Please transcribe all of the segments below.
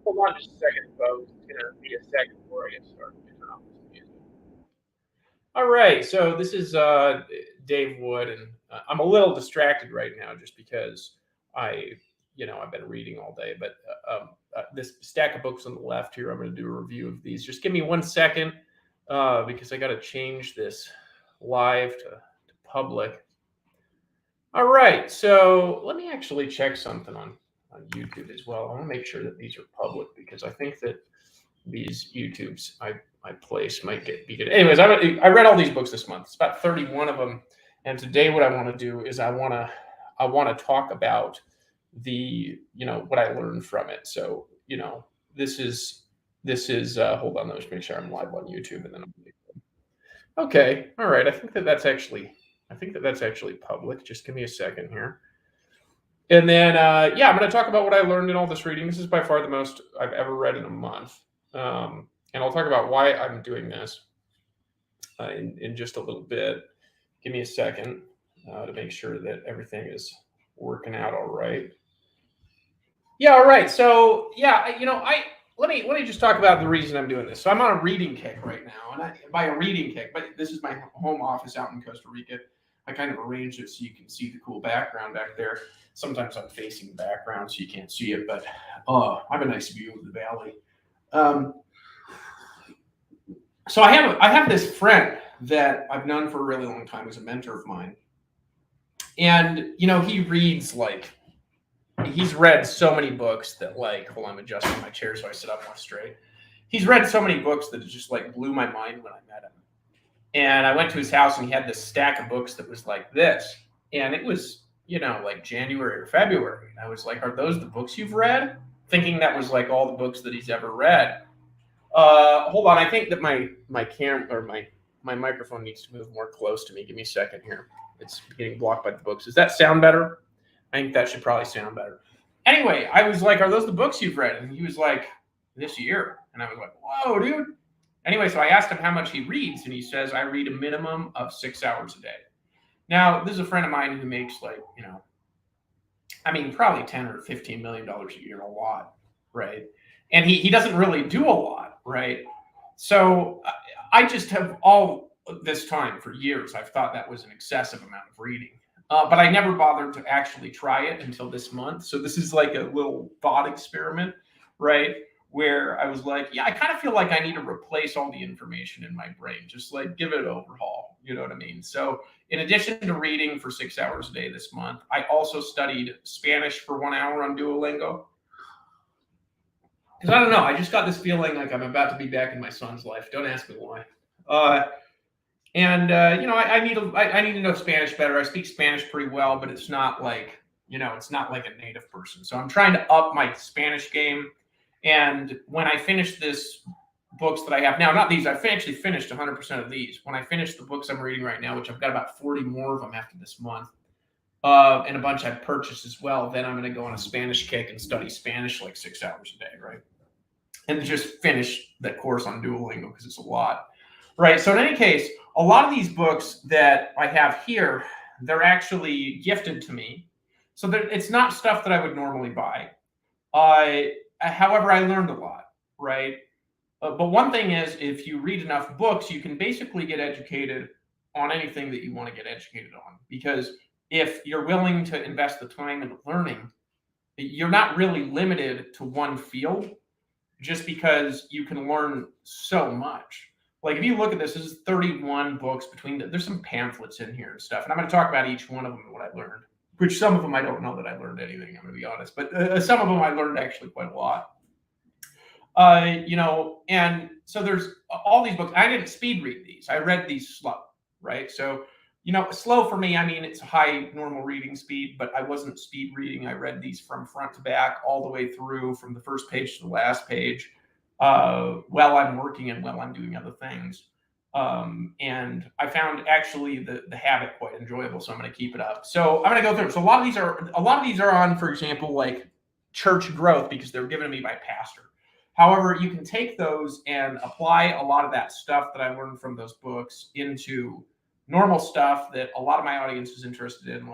Hold on just a second, folks. It's going to be a second before I get started. Turn off this music. All right, so this is Dave Wood, and I'm a little distracted right now just because I've been reading all day. But this stack of books on the left here, I'm going to do a review of these. Just give me 1 second because I got to change this live to public. All right, so let me actually check something on YouTube as well. I want to make sure that these are public because I think that these YouTubes I place might be good. Anyways, I read all these books this month. It's about 31 of them, and today what I want to do is I want to talk about what I learned from it. So this is hold on, let me just make sure I'm live on YouTube, and then okay, all right. I think that's actually public. Just give me a second here. And then, I'm going to talk about what I learned in all this reading. This is by far the most I've ever read in a month. And I'll talk about why I'm doing this in just a little bit. Give me a second to make sure that everything is working out all right. Yeah, all right. So, let me just talk about the reason I'm doing this. So I'm on a reading kick right now, and by a reading kick, but this is my home office out in Costa Rica. I kind of arranged it so you can see the cool background back there. Sometimes I'm facing the background so you can't see it, but I have a nice view of the valley. So I have this friend that I've known for a really long time. He's a mentor of mine, and he reads he's read so many books that hold on, I'm adjusting my chair so I sit up more straight. He's read so many books that it just blew my mind when I met him. And I went to his house and he had this stack of books that was like this. And it was, January or February. And I was like, are those the books you've read? Thinking that was all the books that he's ever read. Hold on. I think that my camera or my microphone needs to move more close to me. Give me a second here. It's getting blocked by the books. Does that sound better? I think that should probably sound better. Anyway, I was like, are those the books you've read? And he was like, this year. And I was like, whoa, dude. Anyway, so I asked him how much he reads, and he says, I read a minimum of 6 hours a day. Now, this is a friend of mine who makes probably $10 or $15 million a year, a lot, right? And he doesn't really do a lot, right? So I just have all this time for years, I've thought that was an excessive amount of reading. But I never bothered to actually try it until this month. So this is like a little thought experiment, right? Where I was like, I kind of feel like I need to replace all the information in my brain, just give it an overhaul. You know what I mean? So in addition to reading for 6 hours a day this month, I also studied Spanish for 1 hour on Duolingo. Because I don't know, I just got this feeling like I'm about to be back in my son's life. Don't ask me why. I need to know Spanish better. I speak Spanish pretty well, but it's not it's not like a native person. So I'm trying to up my Spanish game. And when I finish this books that I have now, not these, I've actually finished 100% of these. When I finish the books I'm reading right now, which I've got about 40 more of them after this month, and a bunch I've purchased as well, then I'm going to go on a Spanish kick and study Spanish 6 hours a day, right? And just finish that course on Duolingo because it's a lot. Right. So in any case, a lot of these books that I have here, they're actually gifted to me. So it's not stuff that I would normally buy. However, I learned a lot. Right. But one thing is, if you read enough books, you can basically get educated on anything that you want to get educated on. Because if you're willing to invest the time into learning, you're not really limited to one field just because you can learn so much. If you look at this is 31 books there's some pamphlets in here and stuff. And I'm going to talk about each one of them and what I learned, which some of them I don't know that I learned anything, I'm going to be honest. But some of them I learned actually quite a lot. And so there's all these books. I didn't speed read these. I read these slow, right? So, slow for me, it's a high normal reading speed, but I wasn't speed reading. I read these from front to back all the way through from the first page to the last page. While I'm working and while I'm doing other things. And I found actually the habit quite enjoyable, so I'm going to keep it up. So I'm going to go through. So a lot of these are on, for example, church growth because they were given to me by a pastor. However, you can take those and apply a lot of that stuff that I learned from those books into normal stuff that a lot of my audience is interested in,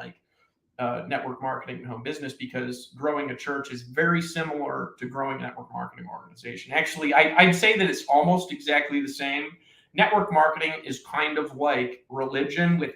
network marketing and home business, because growing a church is very similar to growing a network marketing organization. Actually, I'd say that it's almost exactly the same. Network marketing is kind of like religion with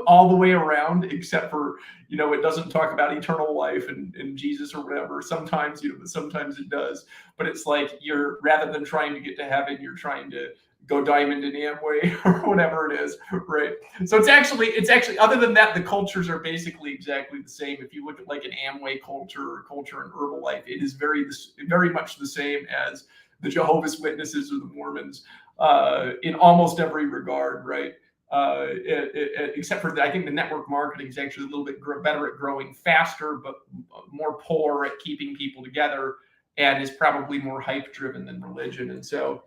all the way around, except for, it doesn't talk about eternal life and Jesus or whatever. Sometimes, but sometimes it does. But it's like rather than trying to get to heaven, you're trying to go diamond in Amway or whatever it is, right? So it's actually, other than that, the cultures are basically exactly the same. If you look at like an Amway culture or culture in Herbalife, it is very much the same as the Jehovah's Witnesses or the Mormons in almost every regard, right? Except for that, I think the network marketing is actually a little bit better at growing faster, but more poor at keeping people together, and is probably more hype driven than religion. And so,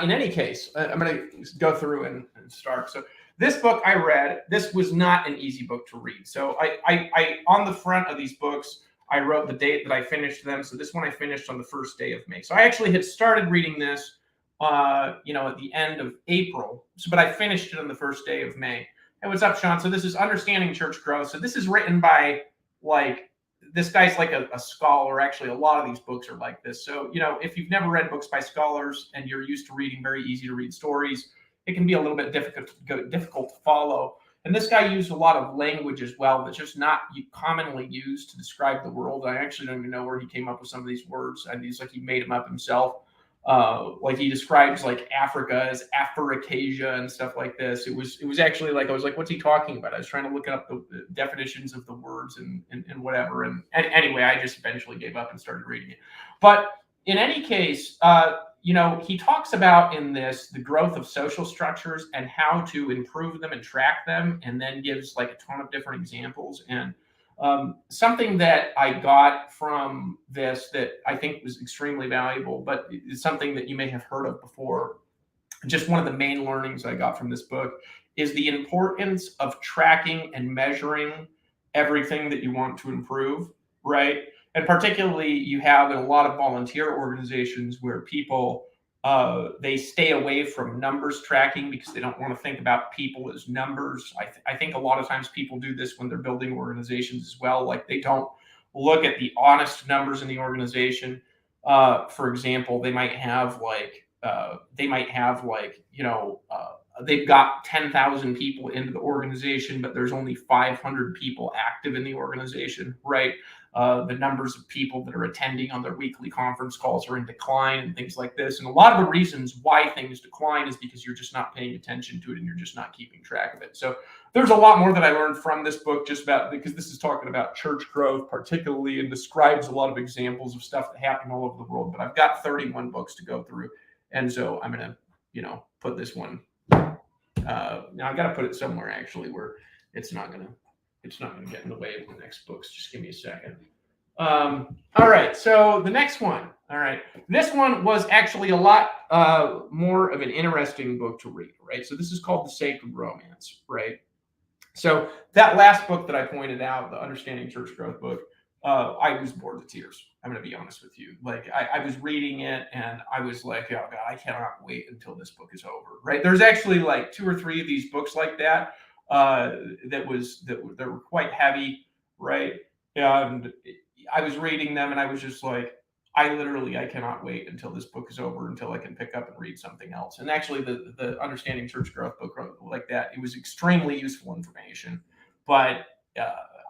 in any case, I'm going to go through and start. So this book I read, this was not an easy book to read. So I on the front of these books, I wrote the date that I finished them. So this one I finished on the first day of May. So I actually had started reading this, at the end of April. So, but I finished it on the first day of May. Hey, what's up, Sean? So this is Understanding Church Growth. So this is written by this guy's like a scholar. Actually, a lot of these books are like this. So, if you've never read books by scholars and you're used to reading very easy to read stories, it can be a little bit difficult to follow. And this guy used a lot of language as well that's just not commonly used to describe the world. I actually don't even know where he came up with some of these words. And he's like, he made them up himself. Like he describes like Africa as Afro-Acacia and stuff like this. It was actually like, I was like, what's he talking about? I was trying to look up the definitions of the words and whatever. And anyway, I just eventually gave up and started reading it. But in any case, he talks about in this the growth of social structures and how to improve them and track them, and then gives like a ton of different examples. And something that I got from this that I think was extremely valuable, but it's something that you may have heard of before. Just one of the main learnings I got from this book is the importance of tracking and measuring everything that you want to improve, right? And particularly, you have in a lot of volunteer organizations where people they stay away from numbers tracking because they don't want to think about people as numbers. I think a lot of times people do this when they're building organizations as well. Like they don't look at the honest numbers in the organization. For example, they might have they've got 10,000 people into the organization, but there's only 500 people active in the organization, right? The numbers of people that are attending on their weekly conference calls are in decline and things like this. And a lot of the reasons why things decline is because you're just not paying attention to it and you're just not keeping track of it. So there's a lot more that I learned from this book, just about because this is talking about church growth particularly, and describes a lot of examples of stuff that happened all over the world. But I've got 31 books to go through. And so I'm going to, put this one. Now I've got to put it somewhere actually where it's not going to get in the way of the next books. Just give me a second. All right. So the next one. All right. This one was actually a lot more of an interesting book to read, right? So this is called The Sacred Romance, right? So that last book that I pointed out, the Understanding Church Growth book, I was bored to tears. I'm going to be honest with you. Like I was reading it and I was like, oh God, I cannot wait until this book is over, right? There's actually like 2 or 3 of these books like that that were quite heavy, right? And I was reading them and I was just like, I cannot wait until this book is over, until I can pick up and read something else. And actually the Understanding Church Growth book like that, it was extremely useful information, but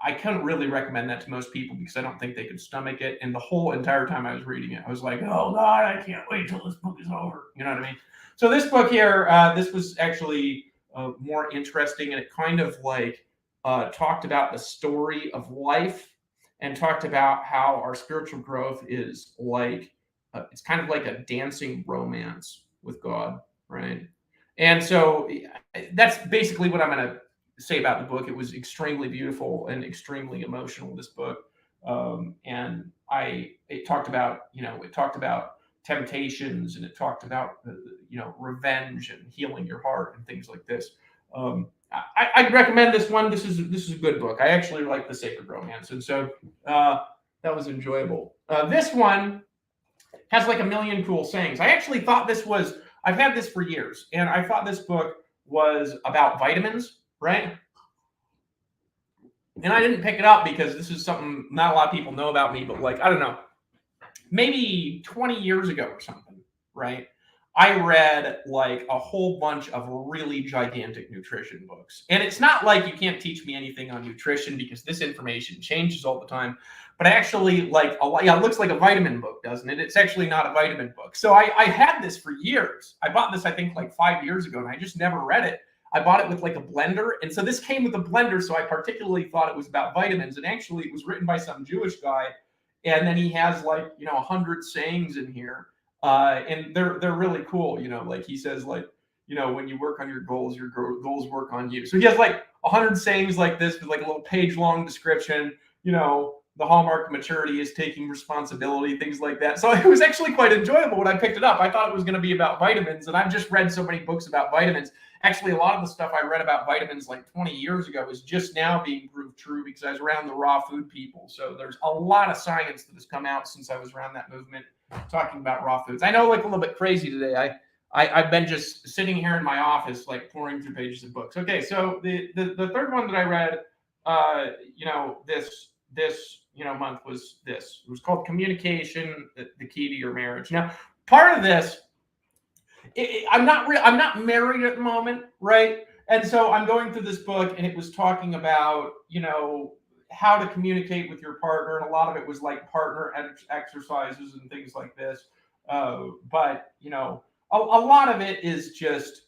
I couldn't really recommend that to most people because I don't think they could stomach it. And the whole entire time I was reading it, I was like, oh God, I can't wait till this book is over. You know what I mean? So this book here, this was actually more interesting, and it kind of like talked about the story of life and talked about how our spiritual growth is like, it's kind of like a dancing romance with God, right? And so that's basically what I'm going to say about the book. It was extremely beautiful and extremely emotional, this book. And it talked about temptations, and it talked about, revenge and healing your heart and things like this. I'd recommend this one. This is a good book. I actually like The Sacred Romance. And so that was enjoyable. This one has like a million cool sayings. I actually thought I've had this for years, and I thought this book was about vitamins, right? And I didn't pick it up because this is something not a lot of people know about me, but like, I don't know, maybe 20 years ago or something, right? I read like a whole bunch of really gigantic nutrition books. And it's not like you can't teach me anything on nutrition because this information changes all the time. But actually, like a lot, yeah, it looks like a vitamin book, doesn't it? It's actually not a vitamin book. So I had this for years. I bought this, I think, like 5 years ago, and I just never read it. I bought it with like a blender. And so this came with a blender. So I particularly thought it was about vitamins. And actually, it was written by some Jewish guy, and then he has like 100 sayings in here, and they're really cool. Like he says, like, when you work on your goals goals work on you. So he has like 100 sayings like this with like a little page long description. The hallmark of maturity is taking responsibility, things like that. So it was actually quite enjoyable when I picked it up. I thought it was going to be about vitamins, and I've just read so many books about vitamins. Actually, a lot of the stuff I read about vitamins like 20 years ago is just now being proved true because I was around the raw food people. So there's a lot of science that has come out since I was around that movement talking about raw foods. I know, like, a little bit crazy today. I've been just sitting here in my office, like pouring through pages of books. Okay, so the third one that I read, this month was this. It was called Communication: the Key to Your Marriage. Now, part of this, I'm not married at the moment, right? And so I'm going through this book, and it was talking about how to communicate with your partner, and a lot of it was like partner exercises and things like this. But a lot of it is just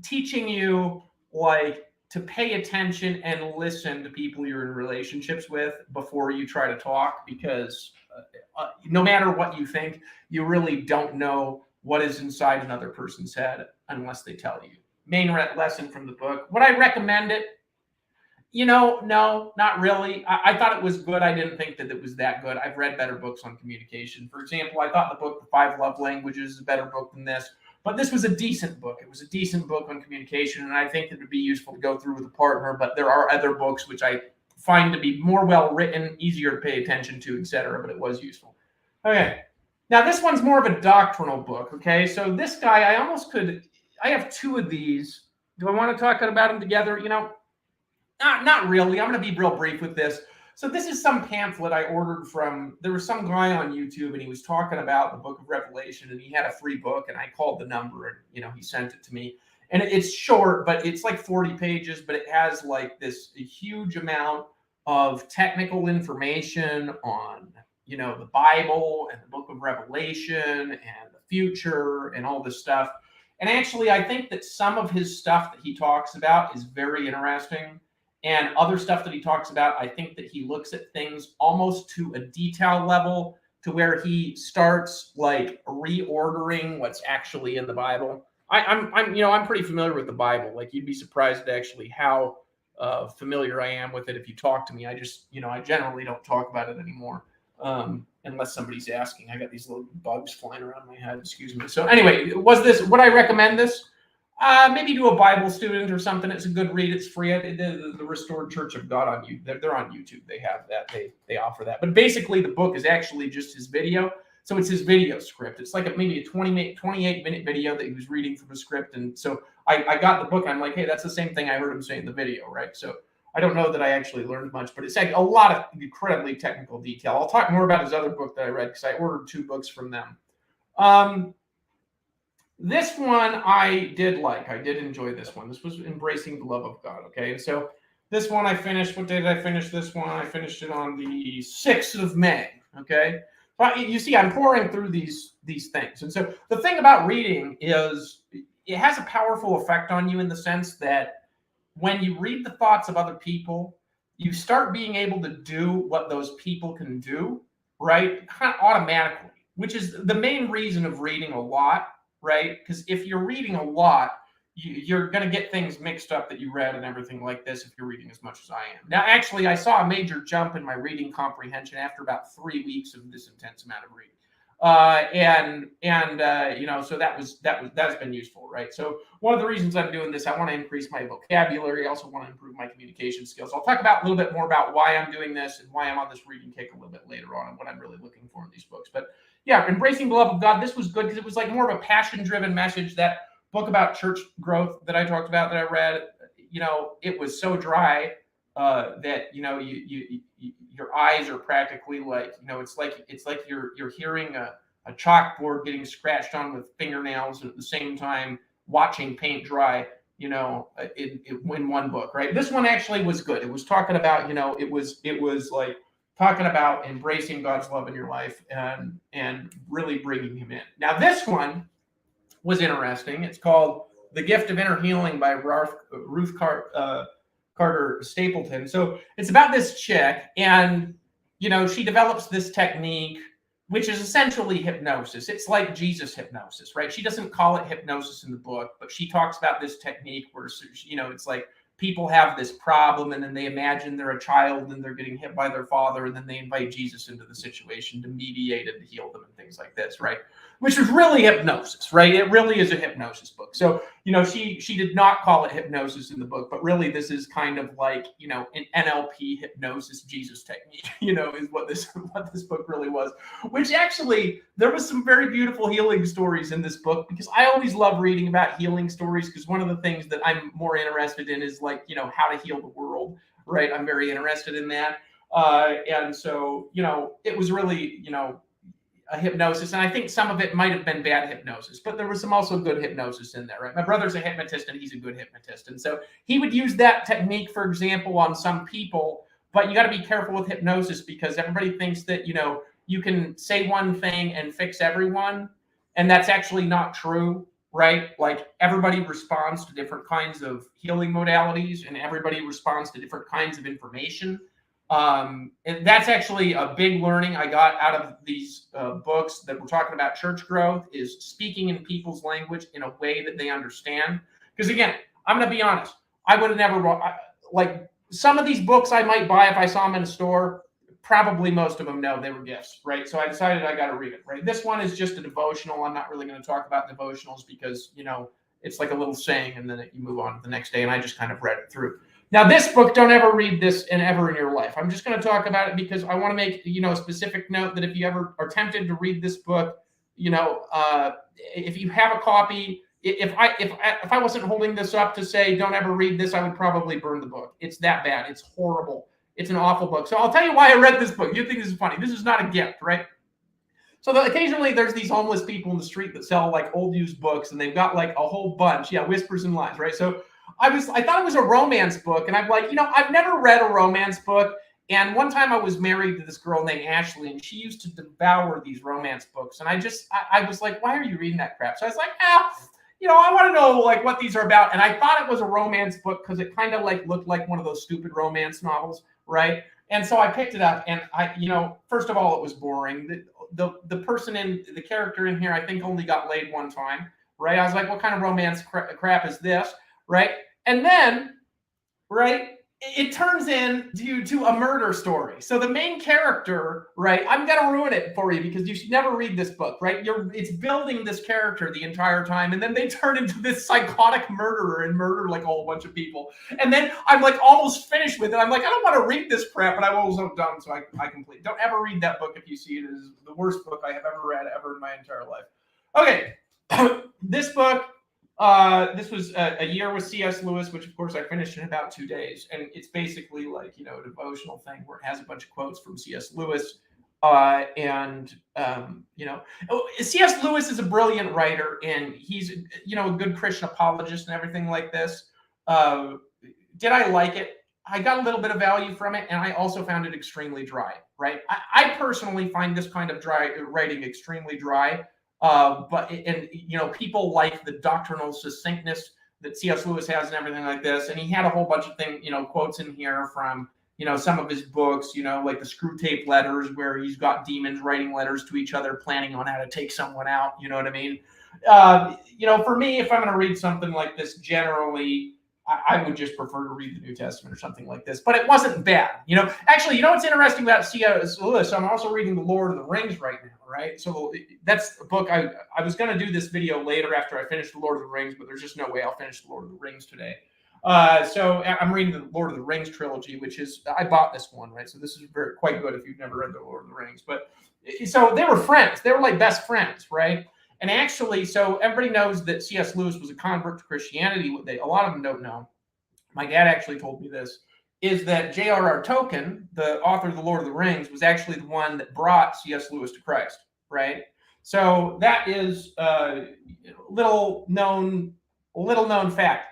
teaching you like to pay attention and listen to people you're in relationships with before you try to talk, because no matter what you think, you really don't know what is inside another person's head unless they tell you. Main lesson from the book. Would I recommend it? No, not really. I thought it was good. I didn't think that it was that good. I've read better books on communication. For example, I thought the book, The 5 Love Languages, is a better book than this. But this was a decent book. It was a decent book on communication, and I think it would be useful to go through with a partner. But there are other books which I find to be more well written, easier to pay attention to, etc. But it was useful. Okay. Now, this one's more of a doctrinal book, okay? So this guy, I have 2 of these. Do I want to talk about them together? Not really. I'm going to be real brief with this. So this is some pamphlet I ordered there was some guy on YouTube, and he was talking about the book of Revelation, and he had a free book, and I called the number, and, he sent it to me. And it's short, but it's like 40 pages, but it has like this huge amount of technical information on the Bible and the book of Revelation and the future and all this stuff. And actually, I think that some of his stuff that he talks about is very interesting. And other stuff that he talks about, I think that he looks at things almost to a detail level, to where he starts like reordering what's actually in the Bible. I'm pretty familiar with the Bible. Like, you'd be surprised at actually how familiar I am with it if you talk to me. I just, I generally don't talk about it anymore. Unless somebody's asking. I got these little bugs flying around my head. Excuse me. So anyway, would I recommend this? Maybe to a Bible student or something. It's a good read. It's free. The Restored Church of God on YouTube. They're on YouTube. They have that. They offer that. But basically, the book is actually just his video. So it's his video script. It's like maybe a 28-minute video that he was reading from a script. And so I got the book, and I'm like, hey, that's the same thing I heard him say in the video, right? So I don't know that I actually learned much, but it's like a lot of incredibly technical detail. I'll talk more about his other book that I read because I ordered 2 books from them. This one I did like. I did enjoy this one. This was Embracing the Love of God. Okay, and so this one I finished. What day did I finish this one? I finished it on the 6th of May. Okay, but you see, I'm pouring through these things, and so the thing about reading is it has a powerful effect on you in the sense that when you read the thoughts of other people, you start being able to do what those people can do, right? Kind of automatically, which is the main reason of reading a lot, right? Because if you're reading a lot, you're going to get things mixed up that you read and everything like this if you're reading as much as I am. Now, actually, I saw a major jump in my reading comprehension after about 3 weeks of this intense amount of reading. So that's been useful, right? So one of the reasons I'm doing this, I want to increase my vocabulary. I also want to improve my communication skills. I'll talk about a little bit more about why I'm doing this and why I'm on this reading kick a little bit later on and what I'm really looking for in these books. But yeah, Embracing the Love of God, this was good because it was like more of a passion-driven message. That book about church growth that I talked about that I read, it was so dry that your eyes are practically like it's like you're hearing a chalkboard getting scratched on with fingernails, and at the same time watching paint dry. In one book, right? This one actually was good. It was talking about it was like talking about embracing God's love in your life and really bringing Him in. Now this one was interesting. It's called The Gift of Inner Healing by Carter Stapleton. So it's about this chick, and she develops this technique, which is essentially hypnosis. It's like Jesus hypnosis, right? She doesn't call it hypnosis in the book, but she talks about this technique where it's like people have this problem, and then they imagine they're a child and they're getting hit by their father, and then they invite Jesus into the situation to mediate and to heal them and things like this, right? Which is really hypnosis, right? It really is a hypnosis book. So, she did not call it hypnosis in the book, but really this is kind of like, an NLP hypnosis Jesus technique, is what this book really was. Which actually, there was some very beautiful healing stories in this book, because I always love reading about healing stories, because one of the things that I'm more interested in is like, how to heal the world, right? I'm very interested in that. And so, it was really, a hypnosis, and I think some of it might have been bad hypnosis, but there was some also good hypnosis in there, right? My brother's a hypnotist, and he's a good hypnotist, and so he would use that technique, for example, on some people. But you got to be careful with hypnosis, because everybody thinks that you can say one thing and fix everyone, and that's actually not true, right? Like, everybody responds to different kinds of healing modalities, and everybody responds to different kinds of information. And that's actually a big learning I got out of these books that we're talking about church growth, is speaking in people's language in a way that they understand. Because again, I'm going to be honest, I would have never like some of these books I might buy if I saw them in a store. Probably most of them, no, they were gifts, right? So I decided I got to read it, right? This one is just a devotional. I'm not really going to talk about devotionals because, it's like a little saying, and then you move on to the next day, and I just kind of read it through. Now, this book, don't ever read this ever in your life. I'm just going to talk about it because I want to make, a specific note that if you ever are tempted to read this book, if you have a copy, if I wasn't holding this up to say don't ever read this, I would probably burn the book. It's that bad. It's horrible. It's an awful book. So I'll tell you why I read this book. You think this is funny. This is not a gift, right? So occasionally there's these homeless people in the street that sell like old used books, and they've got like a whole bunch. Yeah, Whispers and Lies, right? So I thought it was a romance book, and I'm like, I've never read a romance book. And one time I was married to this girl named Ashley, and she used to devour these romance books. And I was like, why are you reading that crap? So I was like, I want to know like what these are about. And I thought it was a romance book because it kind of like looked like one of those stupid romance novels, right? And so I picked it up, and first of all, it was boring. The person in the character in here, I think, only got laid one time, right? I was like, what kind of romance crap is this, right? And then, right, it turns into a murder story. So the main character, right, I'm going to ruin it for you because you should never read this book, right? It's building this character the entire time, and then they turn into this psychotic murderer and murder like a whole bunch of people. And then I'm like almost finished with it. I'm like, I don't want to read this crap, but I'm also done, so I complete. Don't ever read that book if you see it as the worst book I have ever read ever in my entire life. Okay, this book. This was a year with C.S. Lewis, which of course I finished in about 2 days. And it's basically like, a devotional thing where it has a bunch of quotes from C.S. Lewis. C.S. Lewis is a brilliant writer, and he's, a good Christian apologist and everything like this. Did I like it? I got a little bit of value from it, and I also found it extremely dry, right? I personally find this kind of writing extremely dry. But people like the doctrinal succinctness that C.S. Lewis has and everything like this. And he had a whole bunch of quotes in here from, some of his books, like the Screw Tape Letters, where he's got demons writing letters to each other, planning on how to take someone out. You know what I mean? For me, if I'm going to read something like this, generally, I would just prefer to read the New Testament or something like this. But it wasn't bad. Actually, what's interesting about C.S. Lewis? I'm also reading The Lord of the Rings right now, right? So that's a book. I was going to do this video later after I finished The Lord of the Rings, but there's just no way I'll finish The Lord of the Rings today. So I'm reading the Lord of the Rings trilogy, which is, I bought this one, right? So this is quite good if you've never read The Lord of the Rings. But so they were friends. They were like best friends, right? And actually, so everybody knows that C.S. Lewis was a convert to Christianity. A lot of them don't know. My dad actually told me this. is that J.R.R. Tolkien, the author of The Lord of the Rings, was actually the one that brought C.S. Lewis to Christ, right? So that is little known fact.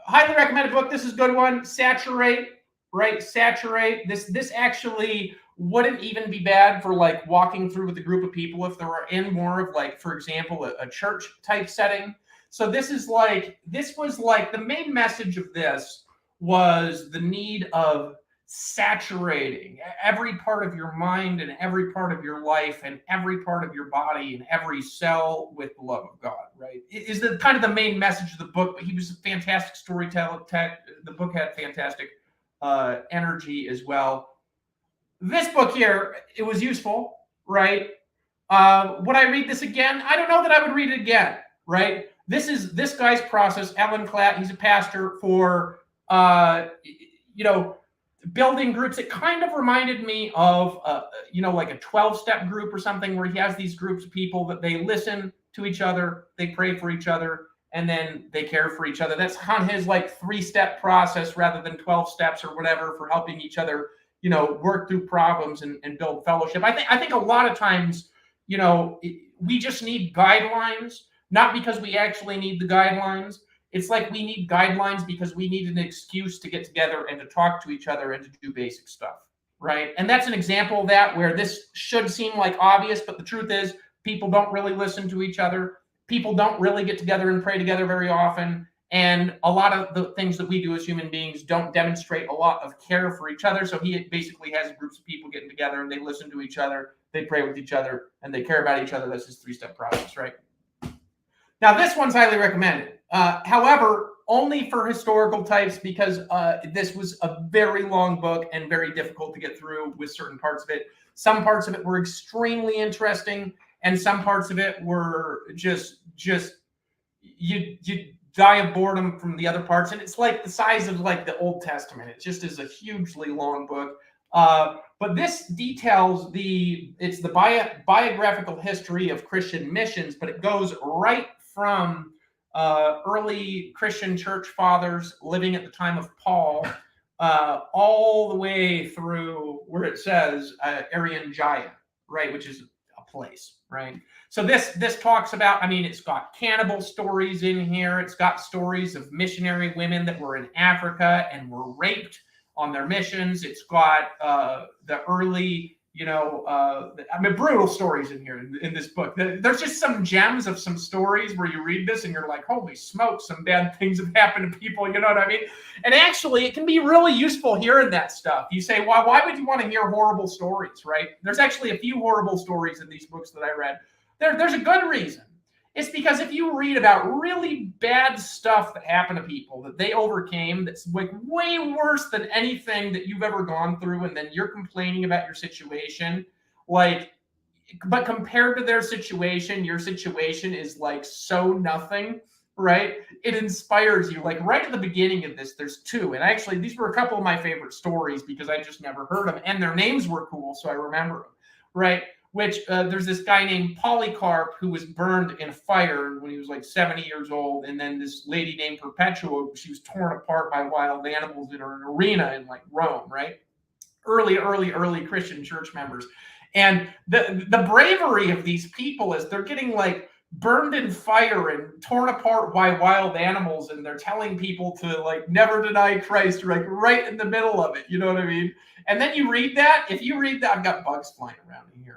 Highly recommended book. This is a good one. Saturate, right? Saturate. This actually wouldn't even be bad for like walking through with a group of people if they were in more of like, for example, a church type setting. So this was like the main message of this was the need of saturating every part of your mind and every part of your life and every part of your body and every cell with the love of God, right? It is the kind of the main message of the book, but he was a fantastic storyteller. The book had fantastic energy as well. This book here, it was useful, right? Would I read this again? I don't know that I would read it again, right? This is this guy's process. Alan Klatt, he's a pastor for, building groups. It kind of reminded me of, like a 12-step group or something where he has these groups of people that they listen to each other, they pray for each other, and then they care for each other. That's on his like 3-step process rather than 12 steps or whatever for helping each other, work through problems and build fellowship. I think a lot of times, we just need guidelines, not because we actually need the guidelines. It's like we need guidelines because we need an excuse to get together and to talk to each other and to do basic stuff, right? And that's an example of that where this should seem like obvious, but the truth is people don't really listen to each other. People don't really get together and pray together very often. And a lot of the things that we do as human beings don't demonstrate a lot of care for each other. So he basically has groups of people getting together and they listen to each other, they pray with each other, and they care about each other. That's his 3-step process, right? Now, this one's highly recommended. However, only for historical types because this was a very long book and very difficult to get through with certain parts of it. Some parts of it were extremely interesting, and some parts of it were just you die of boredom from the other parts. And it's like the size of like the Old Testament. It just is a hugely long book. But this details the biographical history of Christian missions, but it goes right from early Christian church fathers living at the time of Paul, all the way through where it says Arian Jaya, right, which is a place, right? So this talks about, it's got cannibal stories in here. It's got stories of missionary women that were in Africa and were raped on their missions. It's got the early, brutal stories in here in this book. There's just some gems of some stories where you read this and you're like, holy smoke, some bad things have happened to people, you know what I mean? And actually, it can be really useful hearing that stuff. You say, well, why would you want to hear horrible stories, right? There's actually a few horrible stories in these books that I read. There's a good reason. It's because if you read about really bad stuff that happened to people that they overcame, that's like way worse than anything that you've ever gone through, and then you're complaining about your situation, but compared to their situation, your situation is like so nothing, right? It inspires you. Like right at the beginning of this, there's 2. And actually, these were a couple of my favorite stories because I just never heard them. And their names were cool, so I remember them, right? Which there's this guy named Polycarp who was burned in a fire when he was like 70 years old. And then this lady named Perpetua, she was torn apart by wild animals in an arena in like Rome, right? Early Christian church members. And the bravery of these people is they're getting like burned in fire and torn apart by wild animals. And they're telling people to like never deny Christ, like right in the middle of it. You know what I mean? And then you read that. If you read that, I've got bugs flying around in here.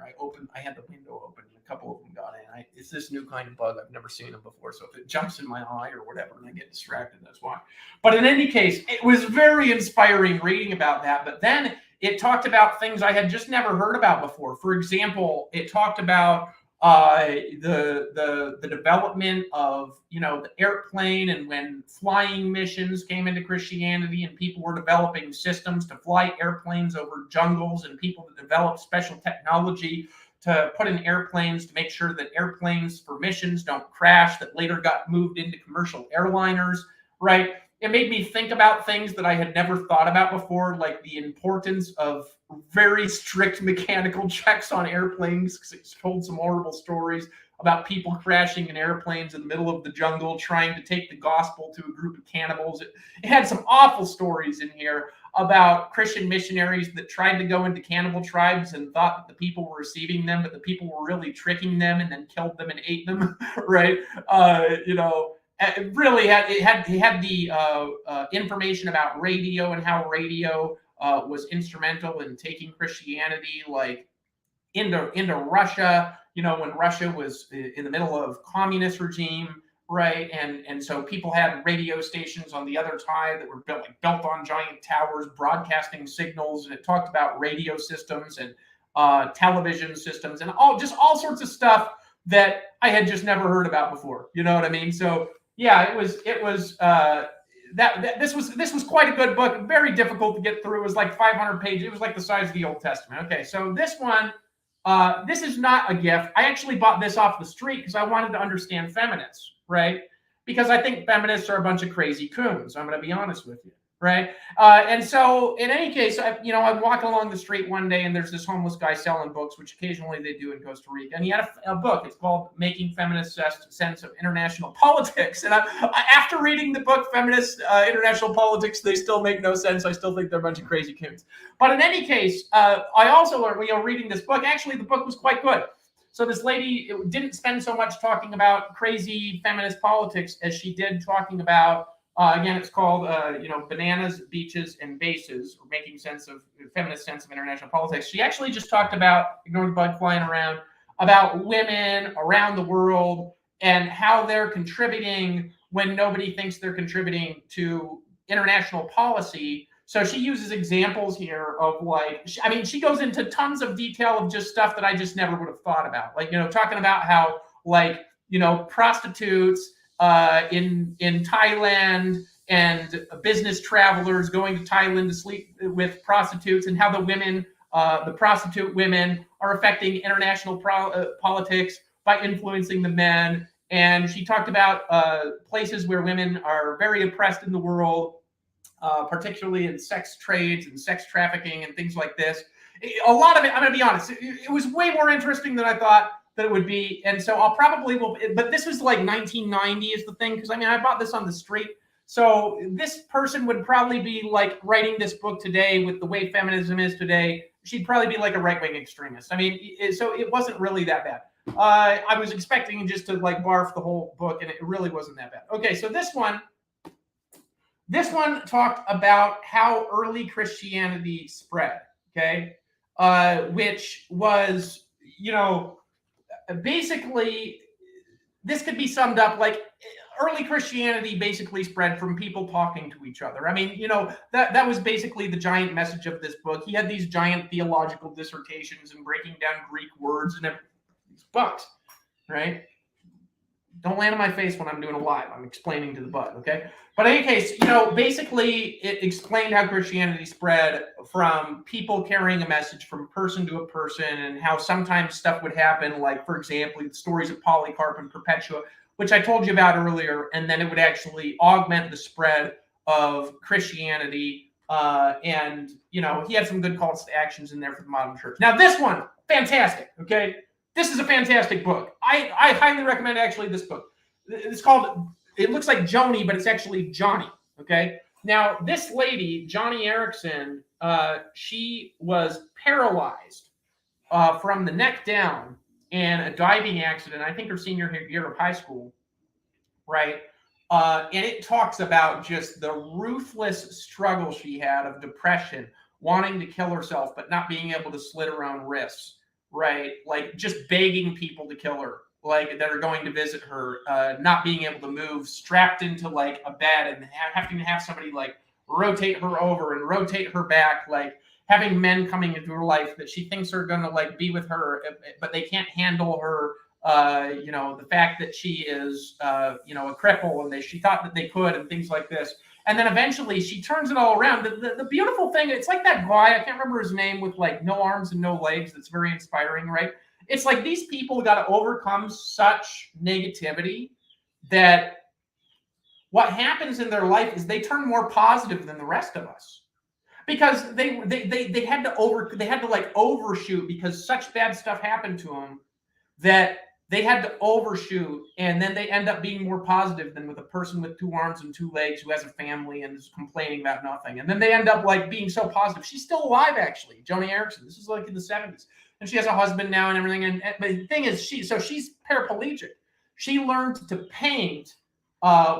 I had the window open and a couple of them got in. It's this new kind of bug. I've never seen them before. So if it jumps in my eye or whatever and I get distracted, that's why. But in any case, it was very inspiring reading about that. But then it talked about things I had just never heard about before. For example, it talked about the development of the airplane, and when flying missions came into Christianity and people were developing systems to fly airplanes over jungles, and people that developed special technology to put in airplanes to make sure that airplanes for missions don't crash, that later got moved into commercial airliners, right? It made me think about things that I had never thought about before, like the importance of very strict mechanical checks on airplanes. It told some horrible stories about people crashing in airplanes in the middle of the jungle trying to take the gospel to a group of cannibals. It had some awful stories in here about Christian missionaries that tried to go into cannibal tribes and thought that the people were receiving them, but the people were really tricking them and then killed them and ate them, right? It really had the information about radio and how radio was instrumental in taking Christianity like into Russia, when Russia was in the middle of communist regime, right? And so people had radio stations on the other side that were built on giant towers, broadcasting signals, and it talked about radio systems and television systems and all sorts of stuff that I had just never heard about before. You know what I mean? So yeah, this was quite a good book. Very difficult to get through. It was like 500 pages. It was like the size of the Old Testament. Okay, so this one. This is not a gift. I actually bought this off the street because I wanted to understand feminists, right? Because I think feminists are a bunch of crazy coons. I'm going to be honest with you, right? And so, in any case, I'm walking along the street one day, and there's this homeless guy selling books, which occasionally they do in Costa Rica. And he had a book. It's called "Making Feminist Sense of International Politics." And after reading the book "Feminist International Politics," they still make no sense. I still think they're a bunch of crazy coons. But in any case, I also learned, reading this book. Actually, the book was quite good. So this lady didn't spend so much talking about crazy feminist politics as she did talking about. Again, it's called, Bananas, Beaches, and Bases, or Making Feminist Sense of International Politics. She actually just talked about, ignore the bug flying around, about women around the world and how they're contributing when nobody thinks they're contributing to international policy. So she uses examples here of she goes into tons of detail of just stuff that I just never would have thought about. Talking about how, prostitutes in Thailand and business travelers going to Thailand to sleep with prostitutes, and how the prostitute women are affecting international politics by influencing the men. And she talked about places where women are very oppressed in the world, particularly in sex trades and sex trafficking and things like this. A lot of it, I'm going to be honest, it was way more interesting than I thought that it would be. And so but this was like 1990 is the thing, because I bought this on the street. So this person would probably be like writing this book today with the way feminism is today. She'd probably be like a right-wing extremist. So it wasn't really that bad. I was expecting just to barf the whole book, and it really wasn't that bad. Okay, so this one talked about how early Christianity spread, okay? Which was, basically, this could be summed up like early Christianity basically spread from people talking to each other. That was basically the giant message of this book. He had these giant theological dissertations and breaking down Greek words and these books, right? Don't land on my face when I'm doing a live. I'm explaining to the bud, okay? But in any case, basically it explained how Christianity spread from people carrying a message from person to a person, and how sometimes stuff would happen, like, for example, the stories of Polycarp and Perpetua, which I told you about earlier, and then it would actually augment the spread of Christianity. And he had some good calls to actions in there for the modern church. Now, this one, fantastic, okay? This is a fantastic book. I highly recommend actually this book. It's called, it looks like Joni, but it's actually Johnny, okay? Now, this lady, Joni Erickson, she was paralyzed from the neck down in a diving accident, I think her senior year of high school, right? And it talks about just the ruthless struggle she had of depression, wanting to kill herself, but not being able to slit her own wrists, right? Like just begging people to kill her, like that are going to visit her, not being able to move, strapped into like a bed and having to have somebody like rotate her over and rotate her back, like having men coming into her life that she thinks are going to like be with her, but they can't handle her, the fact that she is, a cripple, and she thought that they could, and things like this. And then eventually she turns it all around. The beautiful thing, it's like that guy, I can't remember his name, with like no arms and no legs. That's very inspiring, right? It's like these people got to overcome such negativity that what happens in their life is they turn more positive than the rest of us. Because they had to like overshoot because such bad stuff happened to them that they had to overshoot, and then they end up being more positive than with a person with 2 arms and 2 legs who has a family and is complaining about nothing. And then they end up like being so positive. She's still alive, actually, Joni Eareckson. This is like in the 70s, and she has a husband now and everything. And but the thing is, she's paraplegic. She learned to paint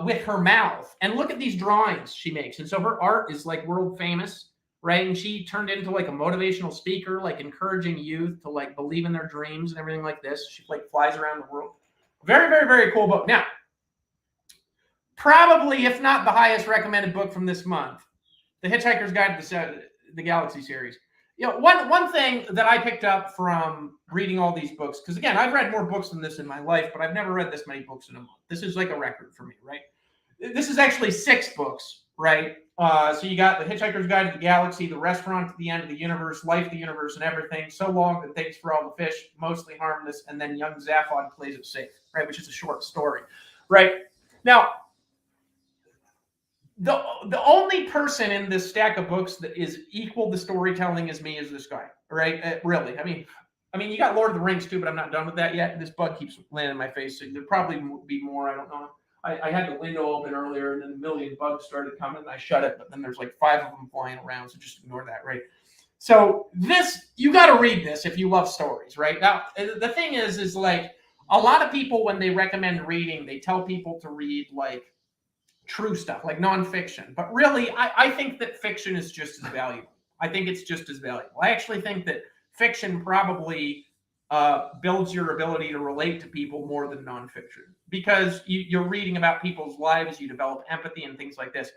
with her mouth, and look at these drawings she makes. And so her art is like world famous. Right. And she turned into like a motivational speaker, like encouraging youth to like believe in their dreams and everything like this. She like flies around the world. Very, very, very cool book. Now, probably, if not the highest recommended book from this month, The Hitchhiker's Guide to the Galaxy series. You know, one thing that I picked up from reading all these books, because again, I've read more books than this in my life, but I've never read this many books in a month. This is like a record for me, right? This is actually 6 books, right? So you got The Hitchhiker's Guide to the Galaxy, The Restaurant at the End of the Universe, Life, the Universe, and Everything, So Long and Thanks for All the Fish, Mostly Harmless, and then Young Zaphod Plays It Safe, right? Which is a short story, right? Now, the only person in this stack of books that is equal to storytelling as me is this guy, right? Really. I mean, you got Lord of the Rings too, but I'm not done with that yet. This bug keeps landing in my face. So there'll probably be more. I don't know. I had the window open earlier, and then a million bugs started coming, and I shut it, but then there's like 5 of them flying around, so just ignore that, right? So this, you got to read this if you love stories, right? Now, the thing is like, a lot of people, when they recommend reading, they tell people to read like true stuff, like nonfiction. But really, I think that fiction is just as valuable. I think it's just as valuable. I actually think that fiction probably builds your ability to relate to people more than nonfiction, because you're reading about people's lives, you develop empathy and things like this.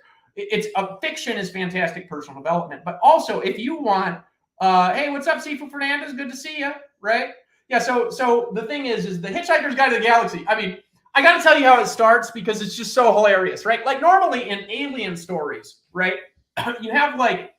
Fiction is fantastic personal development, but also if you want, hey, what's up, Sifu Fernandez? Good to see you, right? Yeah. So the thing is The Hitchhiker's Guide to the Galaxy. I mean, I got to tell you how it starts because it's just so hilarious, right? Like normally in alien stories, right? You have like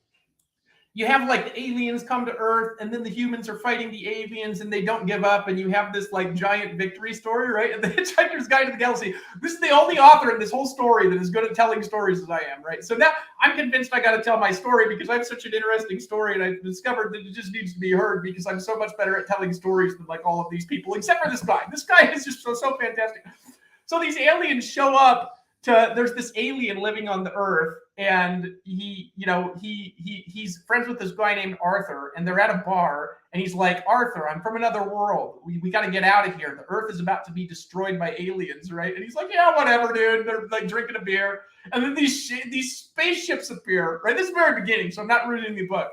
the aliens come to Earth, and then the humans are fighting the aliens, and they don't give up, and you have this like giant victory story, right? And The Hitchhiker's Guide to the Galaxy, this is the only author in this whole story that is good at telling stories as I am, right? So now I'm convinced I got to tell my story because I have such an interesting story, and I've discovered that it just needs to be heard because I'm so much better at telling stories than like all of these people, except for this guy. This guy is just so fantastic. So these aliens show up. There's this alien living on the Earth, and he's friends with this guy named Arthur, and they're at a bar, and he's like, Arthur, I'm from another world. We got to get out of here. The Earth is about to be destroyed by aliens, right? And he's like, yeah, whatever, dude. They're like drinking a beer, and then these spaceships appear, right? This is the very beginning, so I'm not reading the book.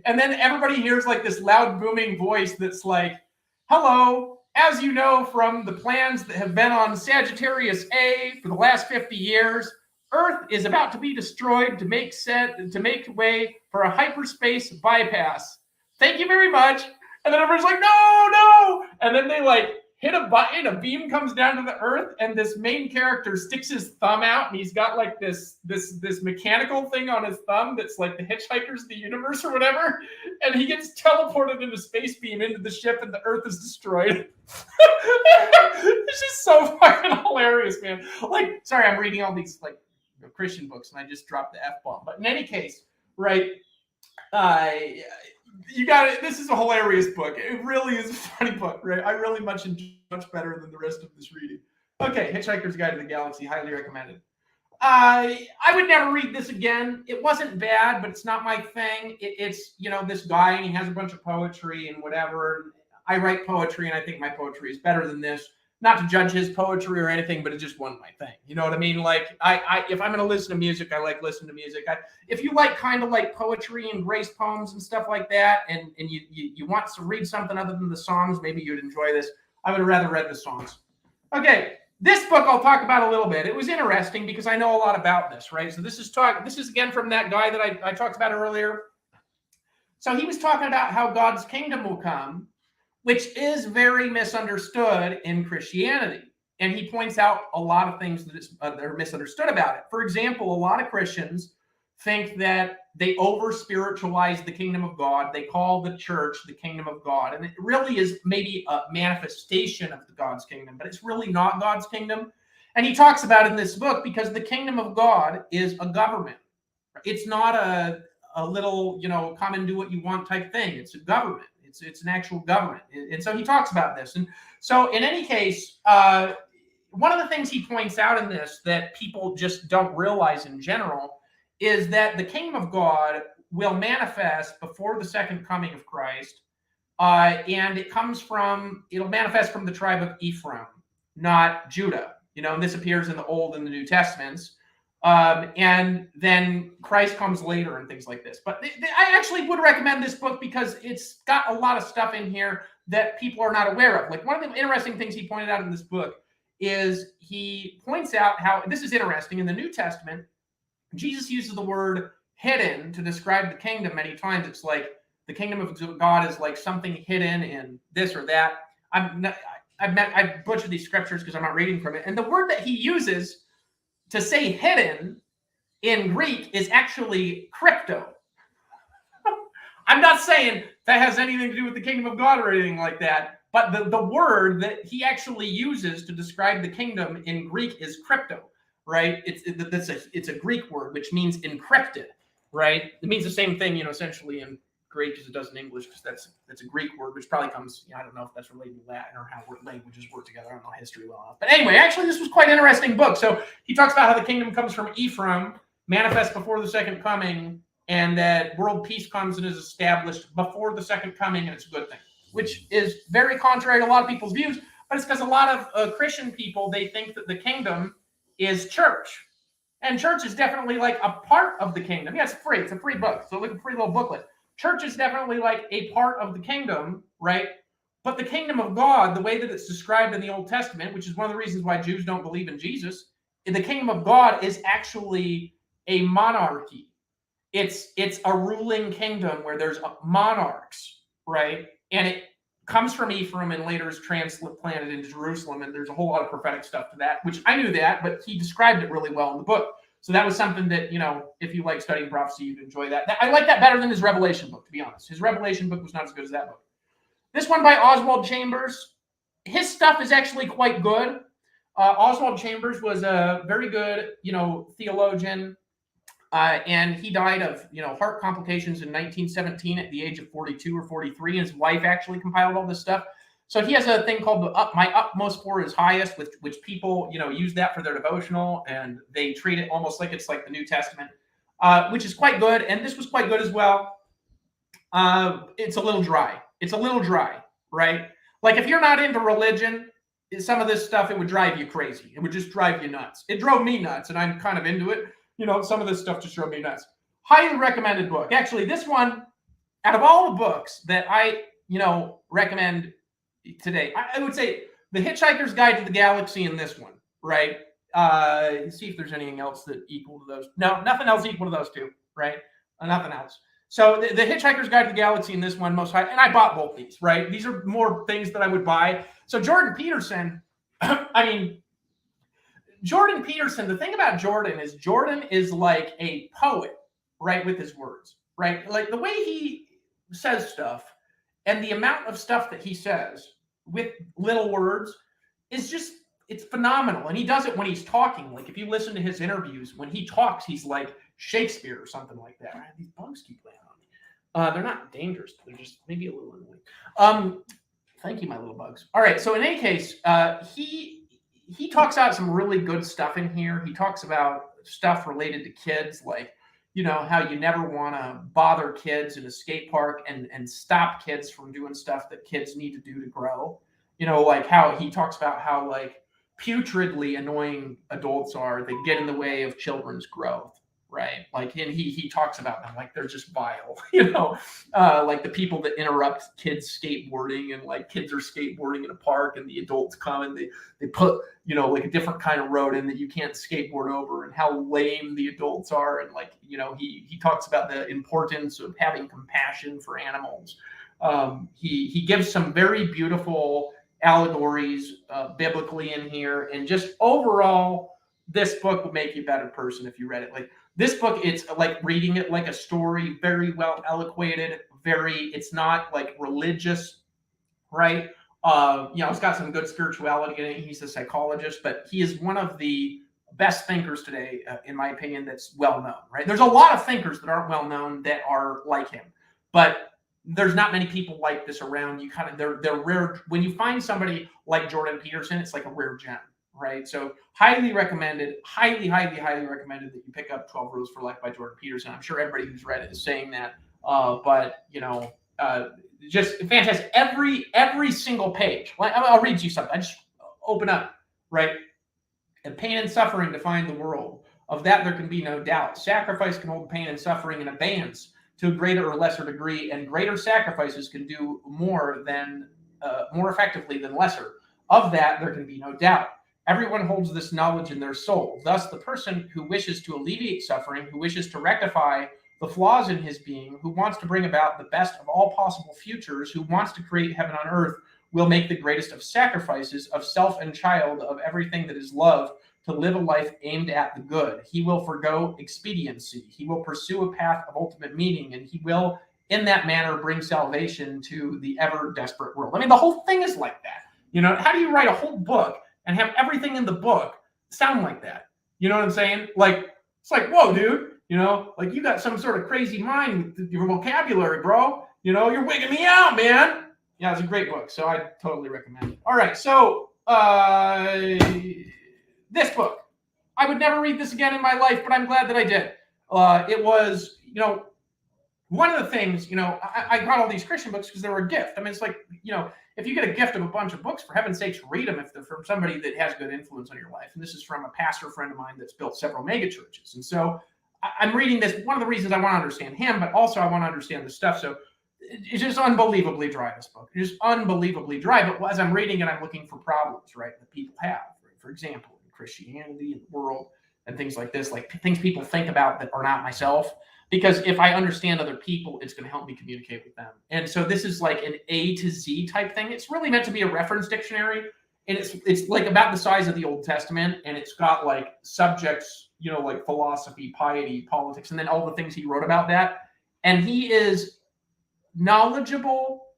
And then everybody hears like this loud booming voice that's like, hello. As you know from the plans that have been on Sagittarius A for the last 50 years, Earth is about to be destroyed to make way for a hyperspace bypass. Thank you very much. And then everyone's like, no. And then they like hit a button, a beam comes down to the Earth, and this main character sticks his thumb out, and he's got like this mechanical thing on his thumb that's like the Hitchhiker's the universe or whatever, and he gets teleported in a space beam into the ship, and the Earth is destroyed. It's just so fucking hilarious, man. Like, sorry, I'm reading all these like Christian books, and I just dropped the F-bomb. But in any case, right, you got it. This is a hilarious book. It really is a funny book, right? I really much better than the rest of this reading. Okay, Hitchhiker's Guide to the Galaxy, highly recommended. I would never read this again. It wasn't bad, but it's not my thing. It's this guy, and he has a bunch of poetry and whatever. I write poetry, and I think my poetry is better than this. Not to judge his poetry or anything, but it just wasn't my thing. You know what I mean? Like, if I'm going to listen to music, I like listening to music. If you like kind of like poetry and grace poems and stuff like that, and you want to read something other than the songs, maybe you'd enjoy this. I would have rather read the songs. Okay, this book I'll talk about a little bit. It was interesting because I know a lot about this, right? So this is again from that guy that I talked about earlier. So he was talking about how God's kingdom will come, which is very misunderstood in Christianity. And he points out a lot of things that are misunderstood about it. For example, a lot of Christians think that they over-spiritualize the kingdom of God. They call the church the kingdom of God. And it really is maybe a manifestation of God's kingdom, but it's really not God's kingdom. And he talks about in this book, because the kingdom of God is a government. It's not a little, come and do what you want type thing. It's a government. It's an actual government. And so he talks about this. And so in any case, one of the things he points out in this that people just don't realize in general is that the kingdom of God will manifest before the second coming of Christ. And it'll manifest from the tribe of Ephraim, not Judah. And this appears in the Old and the New Testaments. And then Christ comes later and things like this. But I actually would recommend this book because it's got a lot of stuff in here that people are not aware of. Like, one of the interesting things he pointed out in this book is he points out how, this is interesting, in the New Testament, Jesus uses the word hidden to describe the kingdom many times. It's like the kingdom of God is like something hidden in this or that. I butchered these scriptures because I'm not reading from it. And the word that he uses to say hidden in Greek is actually crypto. I'm not saying that has anything to do with the kingdom of God or anything like that, but the word that he actually uses to describe the kingdom in Greek is crypto, right? It's a Greek word, which means encrypted, right? It means the same thing, essentially in Greek as it does in English, because that's a Greek word, which probably comes, I don't know if that's related to Latin or how languages work together. I don't know history well enough. But anyway, actually, this was quite an interesting book. So he talks about how the kingdom comes from Ephraim, manifests before the second coming, and that world peace comes and is established before the second coming, and it's a good thing, which is very contrary to a lot of people's views. But it's because a lot of Christian people, they think that the kingdom is church. And church is definitely like a part of the kingdom. Yeah, it's free. It's a free book. So like a free little booklet. Church is definitely like a part of the kingdom, right? But the kingdom of God, the way that it's described in the Old Testament, which is one of the reasons why Jews don't believe in Jesus, the kingdom of God is actually a monarchy. It's a ruling kingdom where there's monarchs, right? And it comes from Ephraim and later is transplanted into Jerusalem. And there's a whole lot of prophetic stuff to that, which I knew that, but he described it really well in the book. So that was something that, if you like studying prophecy, you'd enjoy that. I like that better than his Revelation book, to be honest. His Revelation book was not as good as that book. This one by Oswald Chambers, his stuff is actually quite good. Oswald Chambers was a very good, theologian, and he died of, heart complications in 1917 at the age of 42 or 43. And his wife actually compiled all this stuff. So he has a thing called My Utmost for His Highest, which people, use that for their devotional, and they treat it almost like it's like the New Testament, which is quite good. And this was quite good as well. It's a little dry. It's a little dry, right? Like, if you're not into religion, some of this stuff, it would drive you crazy. It would just drive you nuts. It drove me nuts, and I'm kind of into it. Some of this stuff just drove me nuts. Highly recommended book. Actually, this one, out of all the books that I, recommend today, I would say The Hitchhiker's Guide to the Galaxy and this one, right? See if there's anything else that equal to those. No, nothing else equal to those two, right? Nothing else. So the Hitchhiker's Guide to the Galaxy and this one most high, and I bought both these, right? These are more things that I would buy. So Jordan Peterson, Jordan Peterson, the thing about Jordan is like a poet, right, with his words, right? Like the way he says stuff and the amount of stuff that he says with little words is just, it's phenomenal. And he does it when he's talking. Like, if you listen to his interviews, when he talks, he's like Shakespeare or something like that. These bugs keep laying on me. They're not dangerous. They're just maybe a little annoying. Thank you, my little bugs. All right. So in any case, he talks out some really good stuff in here. He talks about stuff related to kids, like, how you never want to bother kids in a skate park and stop kids from doing stuff that kids need to do to grow. Like how he talks about how, like, putridly annoying adults are. They get in the way of children's growth, right? Like, and he talks about them like they're just vile, like the people that interrupt kids skateboarding, and like kids are skateboarding in a park and the adults come and they put, like a different kind of road in that you can't skateboard over, and how lame the adults are. And like, he talks about the importance of having compassion for animals. He gives some very beautiful allegories biblically in here, and just overall, this book will make you a better person if you read it. Like, this book, it's like reading it like a story, very well eloquated, it's not like religious, right? He's got some good spirituality in it. He's a psychologist, but he is one of the best thinkers today, in my opinion, that's well known, right? There's a lot of thinkers that aren't well known that are like him, but there's not many people like this around. You kind of they're rare. When you find somebody like Jordan Peterson, it's like a rare gem, right? So highly recommended, highly recommended that you pick up 12 Rules for Life by Jordan Peterson. I'm sure everybody who's read it is saying that, but just fantastic. Every single page. I'll read you something. I just open up, right? And pain and suffering define the world. Of that there can be no doubt. Sacrifice can hold pain and suffering in abeyance to a greater or lesser degree, and greater sacrifices can do more effectively than lesser. Of that there can be no doubt. Everyone holds this knowledge in their soul. Thus, the person who wishes to alleviate suffering, who wishes to rectify the flaws in his being, who wants to bring about the best of all possible futures, who wants to create heaven on earth, will make the greatest of sacrifices of self and child, of everything that is love, to live a life aimed at the good. He will forego expediency. He will pursue a path of ultimate meaning, and he will, in that manner, bring salvation to the ever desperate world. I mean, the whole thing is like that. How do you write a whole book and have everything in the book sound like that? You know what I'm saying? Like, it's like, whoa, dude. Like you got some sort of crazy mind with your vocabulary, bro. You're wigging me out, man. Yeah, it's a great book, so I totally recommend it. All right, so this book. I would never read this again in my life, but I'm glad that I did. It was, one of the things, I got all these Christian books because they were a gift. I mean, it's like, if you get a gift of a bunch of books, for heaven's sakes, read them if they're from somebody that has good influence on your life. And this is from a pastor friend of mine that's built several mega churches. And so I'm reading this. One of the reasons I want to understand him, but also I want to understand the stuff. So it's just unbelievably dry, this book. It's just unbelievably dry. But as I'm reading it, I'm looking for problems, right, that people have. Right? For example, in Christianity, in the world, and things like this, like things people think about that are not myself. Because if I understand other people, it's going to help me communicate with them. And so this is like an A to Z type thing. It's really meant to be a reference dictionary. And it's like about the size of the Old Testament. And it's got like subjects, like philosophy, piety, politics, and then all the things he wrote about that. And he is knowledgeable,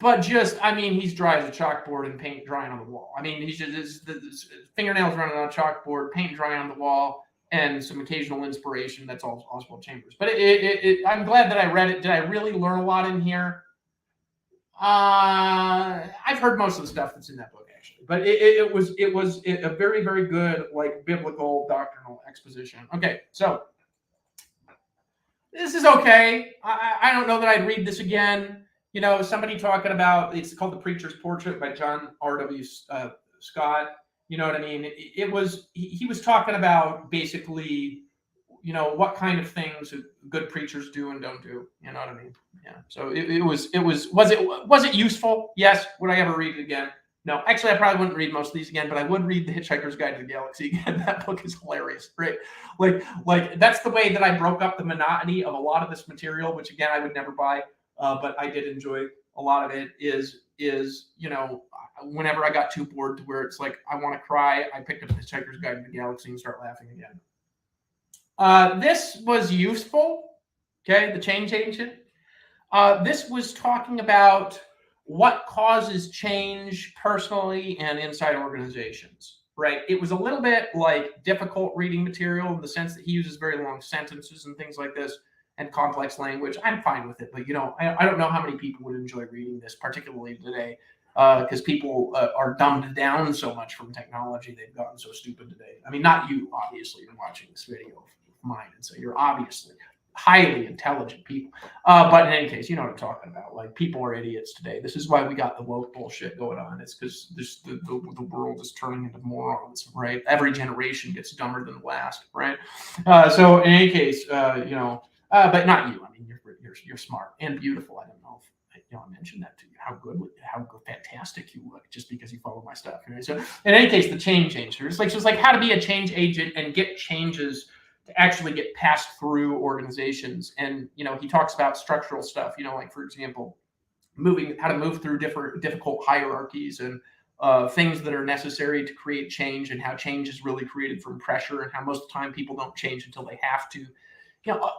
but he's dry as a chalkboard and paint drying on the wall. I mean, he's just his fingernails running on a chalkboard, paint drying on the wall, and some occasional inspiration. That's all Oswald Chambers. But I'm glad that I read it. Did I really learn a lot in here? I've heard most of the stuff that's in that book, actually. But it was a very, very good, like, biblical doctrinal exposition. Okay, so this is okay. I don't know that I'd read this again. Somebody talking about, it's called The Preacher's Portrait by John R.W. Scott. You know what I mean? He was talking about basically, what kind of things good preachers do and don't do. You know what I mean? Yeah. So was it useful? Yes. Would I ever read it again? No. Actually, I probably wouldn't read most of these again, but I would read The Hitchhiker's Guide to the Galaxy again. That book is hilarious, right? Like that's the way that I broke up the monotony of a lot of this material, which again I would never buy, but I did enjoy a lot of it. Is whenever I got too bored to where it's like I want to cry, I picked up The Hitchhiker's Guide to the Galaxy and start laughing again. This was useful. Okay, The Change Agent. This was talking about what causes change personally and inside organizations, right? It was a little bit like difficult reading material in the sense that he uses very long sentences and things like this and complex language. I'm fine with it, but I don't know how many people would enjoy reading this, particularly today, because people are dumbed down so much from technology. They've gotten so stupid today. I mean, not you, obviously. You're watching this video of mine, and so you're obviously highly intelligent people. But in any case, you know what I'm talking about. Like, people are idiots today. This is why we got the woke bullshit going on. It's because the world is turning into morons, right? Every generation gets dumber than the last, right? So in any case, but not you. I mean, you're smart and beautiful. I don't know if I mentioned that to you. How fantastic you look just because you follow my stuff. Right? So in any case, the change changer. It's like how to be a change agent and get changes to actually get passed through organizations. And, he talks about structural stuff, like, for example, how to move through difficult hierarchies and things that are necessary to create change, and how change is really created from pressure, and how most of the time people don't change until they have to.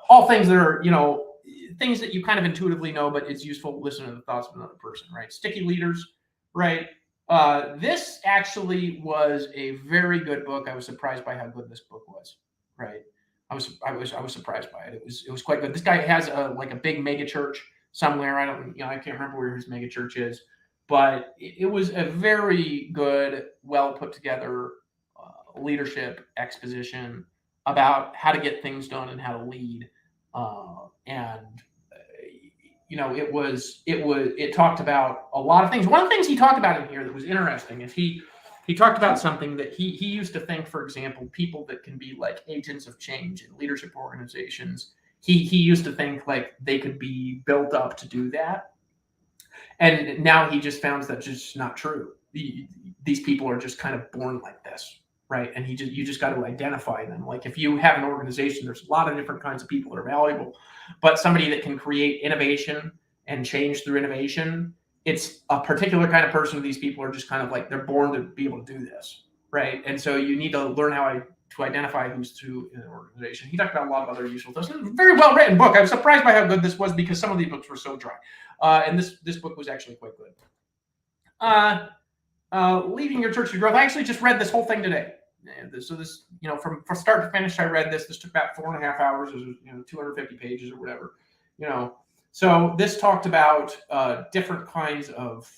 All things that are, things that you kind of intuitively know, but it's useful to listen to the thoughts of another person, right? Sticky leaders. right? This actually was a very good book. I was surprised by how good this book was, right? I was surprised by it. It was quite good. This guy has a big mega church somewhere. I can't remember where his mega church is, but it was a very good, well put together leadership exposition about how to get things done and how to lead. And it talked about a lot of things. One of the things he talked about in here that was interesting is he talked about something that he used to think, for example, people that can be like agents of change in leadership organizations. He used to think like they could be built up to do that, and now he just found that's just not true. These people are just kind of born like this, right? And you just got to identify them. Like if you have an organization, there's a lot of different kinds of people that are valuable, but somebody that can create innovation and change through innovation, it's a particular kind of person. These people are just kind of like they're born to be able to do this, right? And so you need to learn to identify who's through in an organization. He talked about a lot of other useful things. It was a very well written book. I was surprised by how good this was because some of these books were so dry, and this book was actually quite good. Leading Your Church to Growth. I actually just read this whole thing today. So this, from start to finish, I read this. This took about 4.5 hours. It was, 250 pages or whatever. So this talked about different kinds of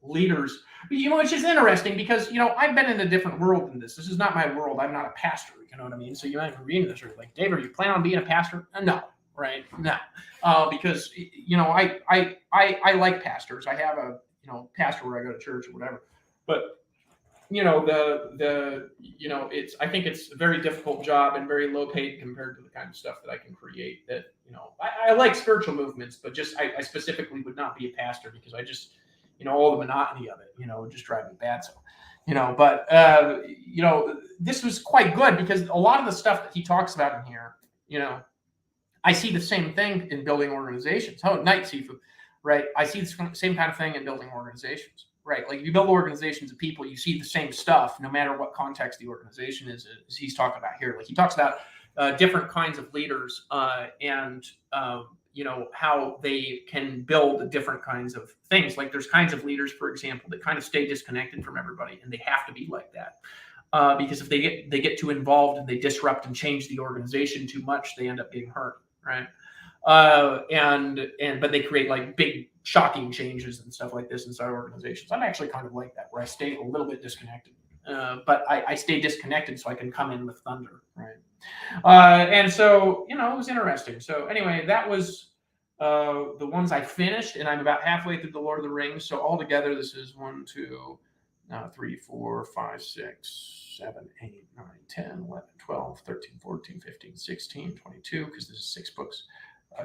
leaders. Which is interesting because I've been in a different world than this. This is not my world. I'm not a pastor. You know what I mean? So you might be reading this or like, Dave, are you planning on being a pastor? No, right? No, because I like pastors. I have a pastor where I go to church or whatever. But I think it's a very difficult job and very low paid compared to the kind of stuff that I can create. That I like spiritual movements, but just I specifically would not be a pastor because I just all the monotony of it would just drive me bad. So but this was quite good because a lot of the stuff that he talks about in here, I see the same thing in building organizations. Oh, night seafood, right? I see the same kind of thing in building organizations. Right, like if you build organizations of people, you see the same stuff, no matter what context the organization is. As he's talking about here, like he talks about different kinds of leaders and how they can build different kinds of things. Like there's kinds of leaders, for example, that kind of stay disconnected from everybody, and they have to be like that because if they get too involved and they disrupt and change the organization too much, they end up getting hurt. Right. But they create like big shocking changes and stuff like this inside organizations. I'm actually kind of like that, where I stay a little bit disconnected, but I stay disconnected so I can come in with thunder, right? And so it was interesting. So anyway, that was the ones I finished, and I'm about halfway through the Lord of the Rings. So altogether, this is 1, 2, 3, 4, 5, 6, 7, 8, 9, 10, 11, 12, 13, 14, 15, 16, 22, because this is 6 books.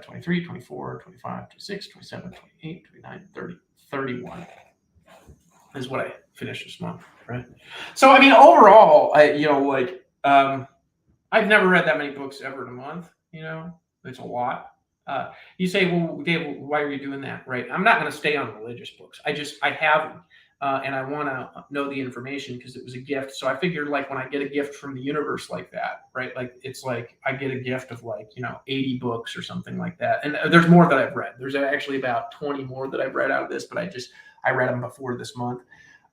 23, 24, 25, 26, 27, 28, 29, 30, 31 is what I finished this month, right? So, I mean, overall, I've never read that many books ever in a month, it's a lot. You say, well, Dave, why are you doing that, right? I'm not going to stay on religious books. I haven't. And I want to know the information because it was a gift. So I figured like when I get a gift from the universe like that, right? Like it's like I get a gift of 80 books or something like that. And there's more that I've read. There's actually about 20 more that I've read out of this, but I read them before this month.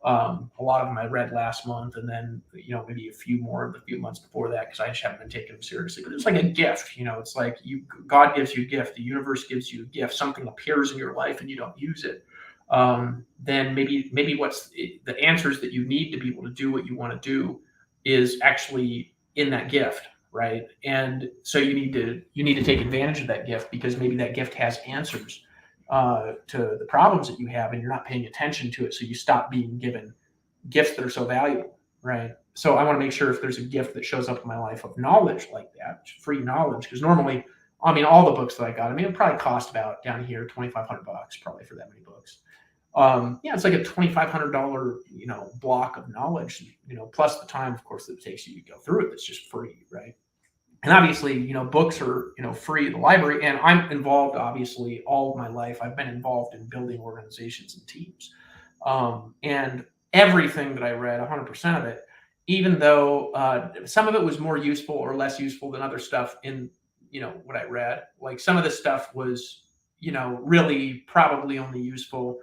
A lot of them I read last month, and then maybe a few more the few months before that because I just haven't been taking them seriously. But it's like a gift, it's like God gives you a gift, the universe gives you a gift, something appears in your life and you don't use it. Then maybe what's the answers that you need to be able to do what you want to do is actually in that gift, right? And so you need to take advantage of that gift because maybe that gift has answers to the problems that you have, and you're not paying attention to it. So you stop being given gifts that are so valuable, right? So I want to make sure if there's a gift that shows up in my life of knowledge like that, free knowledge, because normally, all the books that I got, it probably cost about down here $2,500 probably for that many books. It's like a $2,500, block of knowledge, plus the time, of course, that it takes you to go through it. That's just free, right? And obviously, books are, free at the library, and I'm involved, obviously, all of my life. I've been involved in building organizations and teams. And everything that I read, 100% of it, even though some of it was more useful or less useful than other stuff in, what I read, like some of this stuff was, really probably only useful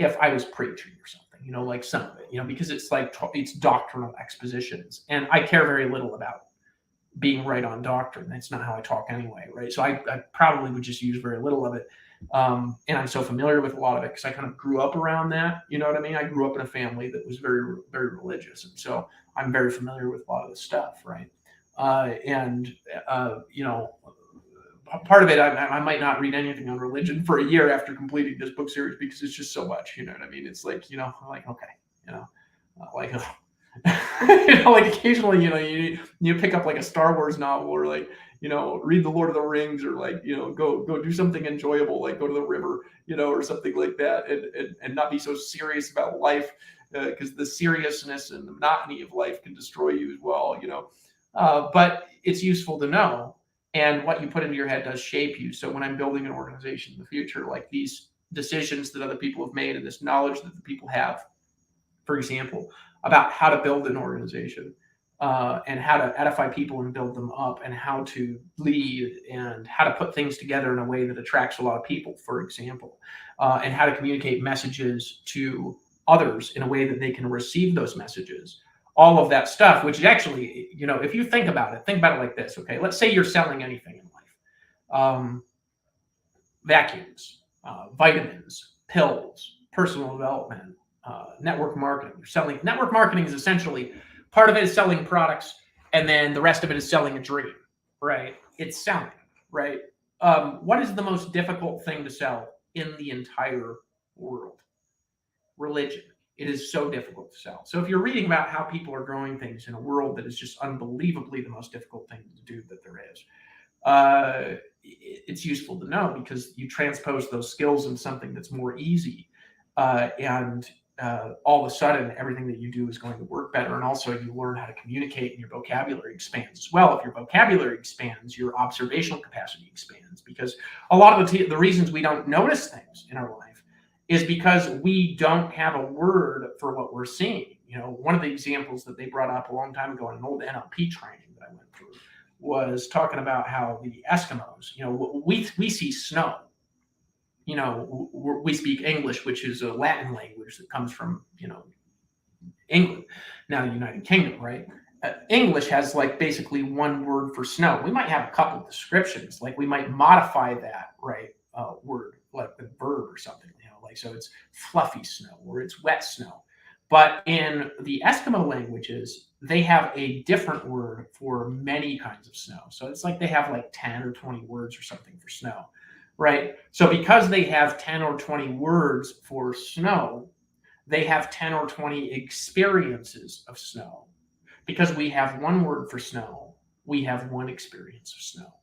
if I was preaching or something, like some of it, because it's like it's doctrinal expositions, and I care very little about being right on doctrine. That's not how I talk anyway, right? So I probably would just use very little of it. And I'm so familiar with a lot of it because I kind of grew up around that. You know what I mean? I grew up in a family that was very, very religious. And so I'm very familiar with a lot of this stuff, right? Part of it, I might not read anything on religion for a year after completing this book series because it's just so much. You know what I mean? It's like, I'm like, okay, like like occasionally, you pick up like a Star Wars novel or like, read The Lord of the Rings or like, go do something enjoyable, like go to the river, or something like that, and not be so serious about life, because the seriousness and the monotony of life can destroy you as well, but it's useful to know, and what you put into your head does shape you. So when I'm building an organization in the future, like these decisions that other people have made and this knowledge that the people have, for example, about how to build an organization, and how to edify people and build them up, and how to lead and how to put things together in a way that attracts a lot of people, for example, and how to communicate messages to others in a way that they can receive those messages. All of that stuff, which is actually, if you think about it like this, okay? Let's say you're selling anything in life. Vacuums, vitamins, pills, personal development, network marketing. You're selling network marketing is essentially part of it is selling products, and then the rest of it is selling a dream, right? It's selling, right? What is the most difficult thing to sell in the entire world? Religion. It is so difficult to sell. So if you're reading about how people are growing things in a world that is just unbelievably the most difficult thing to do that there is, it's useful to know because you transpose those skills into something that's more easy, and all of a sudden everything that you do is going to work better, and also you learn how to communicate and your vocabulary expands as well. If your vocabulary expands, your observational capacity expands, because a lot of the reasons we don't notice things in our life is because we don't have a word for what we're seeing. One of the examples that they brought up a long time ago in an old NLP training that I went through was talking about how the Eskimos, we see snow. We speak English, which is a Latin language that comes from, England, now the United Kingdom, right? English has like basically one word for snow. We might have a couple of descriptions, like we might modify that, right? Word, like the verb or something, like, so it's fluffy snow or it's wet snow. But in the Eskimo languages, they have a different word for many kinds of snow. So it's like they have like 10 or 20 words or something for snow, right? So because they have 10 or 20 words for snow, they have 10 or 20 experiences of snow. Because we have one word for snow, we have one experience of snow,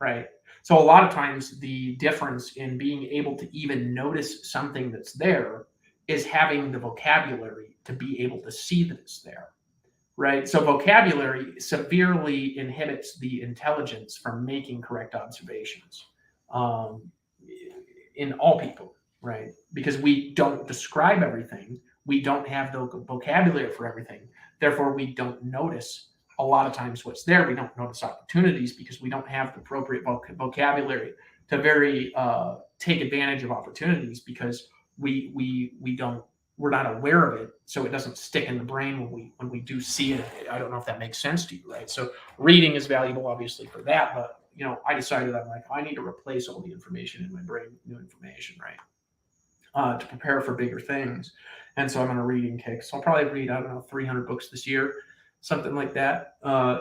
right? So a lot of times the difference in being able to even notice something that's there is having the vocabulary to be able to see that it's there, right? So vocabulary severely inhibits the intelligence from making correct observations, in all people, right? Because we don't describe everything. We don't have the vocabulary for everything. Therefore, we don't notice a lot of times what's there. We don't notice opportunities because we don't have the appropriate vocabulary to take advantage of opportunities, because we're not aware of it, so it doesn't stick in the brain when we do see it. I don't know if that makes sense to you, right? So reading is valuable, obviously, for that, but I decided I'm like, I need to replace all the information in my brain with new information, right? To prepare for bigger things. And so I'm on a reading kick. So I'll probably read, 300 books this year, something like that.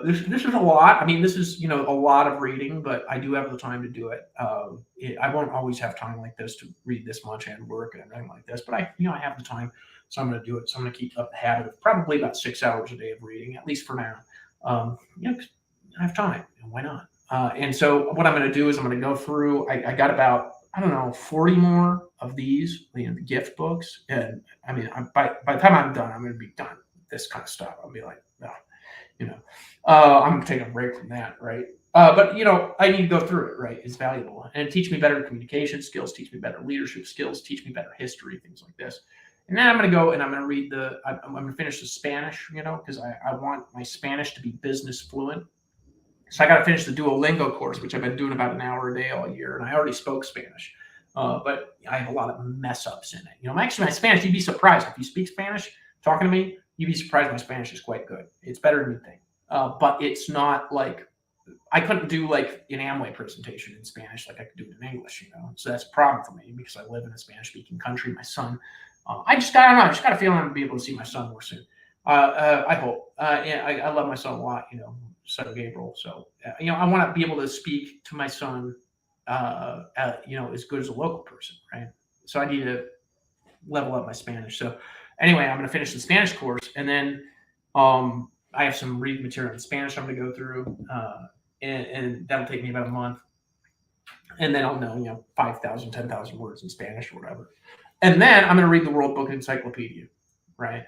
This is a lot. I mean, this is, a lot of reading, but I do have the time to do it. I won't always have time like this to read this much and work and everything like this, but I have the time, so I'm going to do it. So I'm going to keep up the habit of probably about 6 hours a day of reading, at least for now. I have time. Why not? And so what I'm going to do is I'm going to go through, I got about, 40 more of these, the gift books. And I mean, by the time I'm done, I'm going to be done with this kind of stuff. I'll be like, no, I'm going to take a break from that, right? But, I need to go through it, right? It's valuable. And it teach me better communication skills, teach me better leadership skills, teach me better history, things like this. And then I'm going to go and I'm going to read I'm going to finish the Spanish, because I want my Spanish to be business fluent. So I got to finish the Duolingo course, which I've been doing about an hour a day all year, and I already spoke Spanish. but I have a lot of mess ups in it. Actually, my Spanish, you'd be surprised. If you speak Spanish, talking to me, you'd be surprised my Spanish is quite good. It's better than you think. But it's not like, I couldn't do like an Amway presentation in Spanish like I could do it in English, So that's a problem for me because I live in a Spanish-speaking country. My son, I don't know. I just got a feeling I'm gonna be able to see my son more soon. I hope. And I love my son a lot, son Gabriel. So, I want to be able to speak to my son, as good as a local person, right? So I need to level up my Spanish. So anyway, I'm going to finish the Spanish course, and then I have some reading material in Spanish I'm going to go through, and that'll take me about a month. And then I'll know, 5,000, 10,000 words in Spanish or whatever. And then I'm going to read the World Book Encyclopedia, right?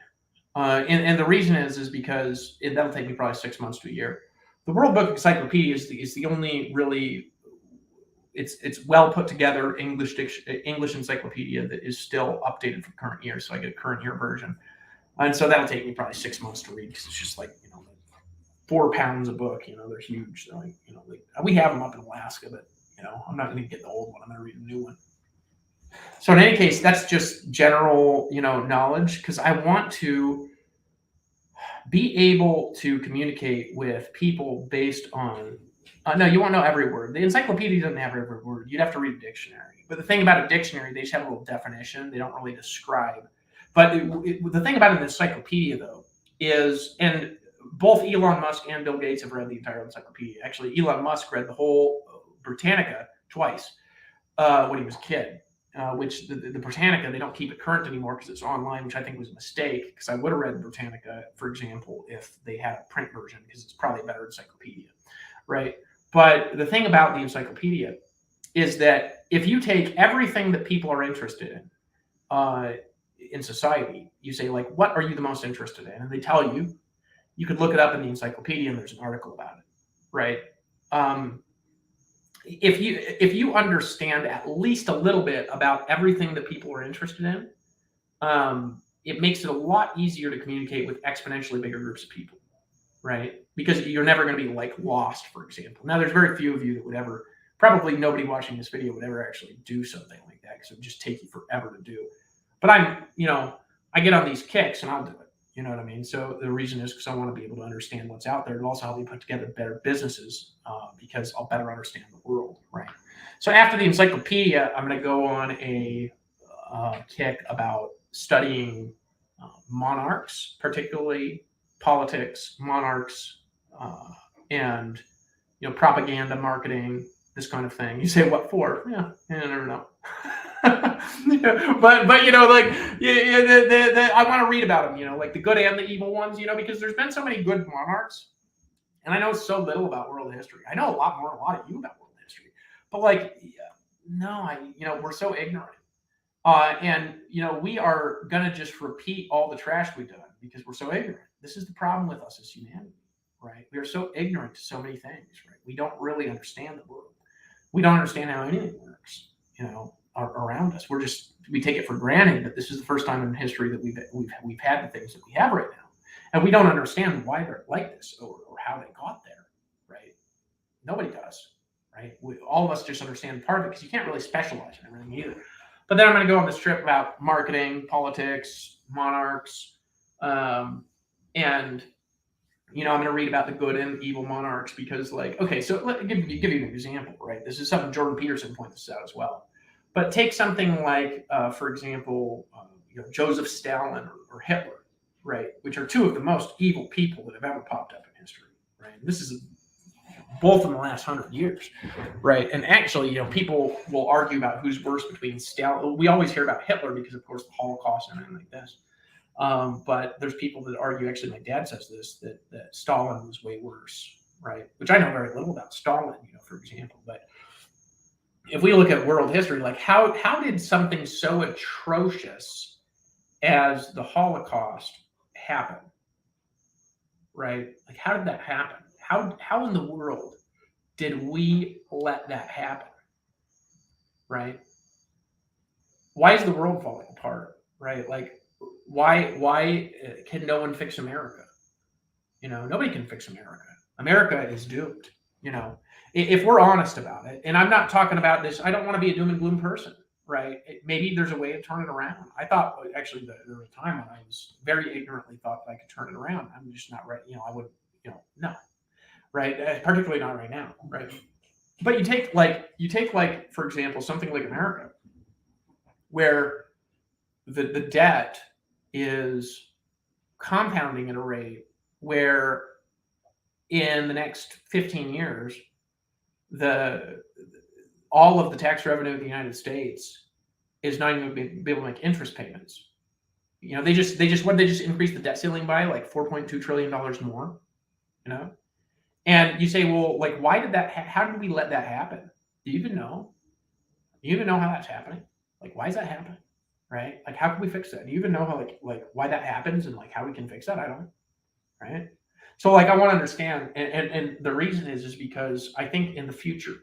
And the reason is because that'll take me probably 6 months to a year. The World Book Encyclopedia is the only really, it's well put together English encyclopedia that is still updated for current year. So I get a current year version, and so that'll take me probably 6 months to read because it's just like 4 pounds a book. They're huge. So we have them up in Alaska, but I'm not going to get the old one. I'm going to read a new one. So in any case, that's just general knowledge, because I want to be able to communicate with people based on. No, you won't know every word. The encyclopedia doesn't have every word. You'd have to read a dictionary. But the thing about a dictionary, they just have a little definition. They don't really describe. But the thing about an encyclopedia, though, is, and both Elon Musk and Bill Gates have read the entire encyclopedia. Actually, Elon Musk read the whole Britannica twice when he was a kid. Which the Britannica, they don't keep it current anymore because it's online, which I think was a mistake, because I would have read Britannica, for example, if they had a print version, because it's probably a better encyclopedia, right? But the thing about the encyclopedia is that if you take everything that people are interested in society, you say, like, what are you the most interested in? And they tell you. You could look it up in the encyclopedia, and there's an article about it, right? If you understand at least a little bit about everything that people are interested in, it makes it a lot easier to communicate with exponentially bigger groups of people, right? Because you're never going to be like lost, for example. Now, there's very few of you that would ever, probably nobody watching this video would ever actually do something like that, because it would just take you forever to do. But I get on these kicks and I'll do it. You know what I mean? So the reason is because I want to be able to understand what's out there. It'll also help me put together better businesses because I'll better understand the world, right? So after the encyclopedia, I'm going to go on a kick about studying monarchs, particularly politics, monarchs, and propaganda, marketing, this kind of thing. You say, what for? Yeah, I never know. but I want to read about them, like the good and the evil ones, because there's been so many good monarchs, and I know so little about world history. I know a lot of you about world history, but we're so ignorant, and we are gonna just repeat all the trash we've done because we're so ignorant. This is the problem with us as humanity, right? We are so ignorant to so many things, right? We don't really understand the world. We don't understand how anything works, around us. We take it for granted that this is the first time in history that we've had the things that we have right now, and we don't understand why they're like this or how they got there, right? Nobody does, right? All of us just understand part of it because you can't really specialize in everything either. But then I'm going to go on this trip about marketing, politics, monarchs, and I'm going to read about the good and evil monarchs because, so let me give you an example, right? This is something Jordan Peterson points out as well. But take something like, for example, Joseph Stalin or Hitler, right? Which are two of the most evil people that have ever popped up in history, right? And this is both in the last 100 years, right? And actually, people will argue about who's worse between Stalin. We always hear about Hitler because, of course, the Holocaust and everything like this. But there's people that argue, actually, my dad says this, that Stalin was way worse, right? Which I know very little about Stalin, for example. But if we look at world history, like how did something so atrocious as the Holocaust happen, right? Like, how did that happen? How in the world did we let that happen, right? Why is the world falling apart, right? Like, why can no one fix America? Nobody can fix America. America is doomed, if we're honest about it. And I'm not talking about this. I don't want to be a doom and gloom person. right? Maybe there's a way to turn it around. I thought actually there was a time when I was very ignorantly thought that I could turn it around. I'm just not ready. I would, no, right? Particularly not right now, right? But you take like for example something like America, where the debt is compounding at a rate where in the next 15 years the all of the tax revenue of the United States is not even be able to make interest payments. They just increased the debt ceiling by like $4.2 trillion more. And you say, well, like, why did that? How did we let that happen? Do you even know? Do you even know how that's happening? Like, why is that happening? Right? Like, how can we fix that? Do you even know how like why that happens and like how we can fix that? I don't. Right? So like, I want to understand, and the reason is because I think in the future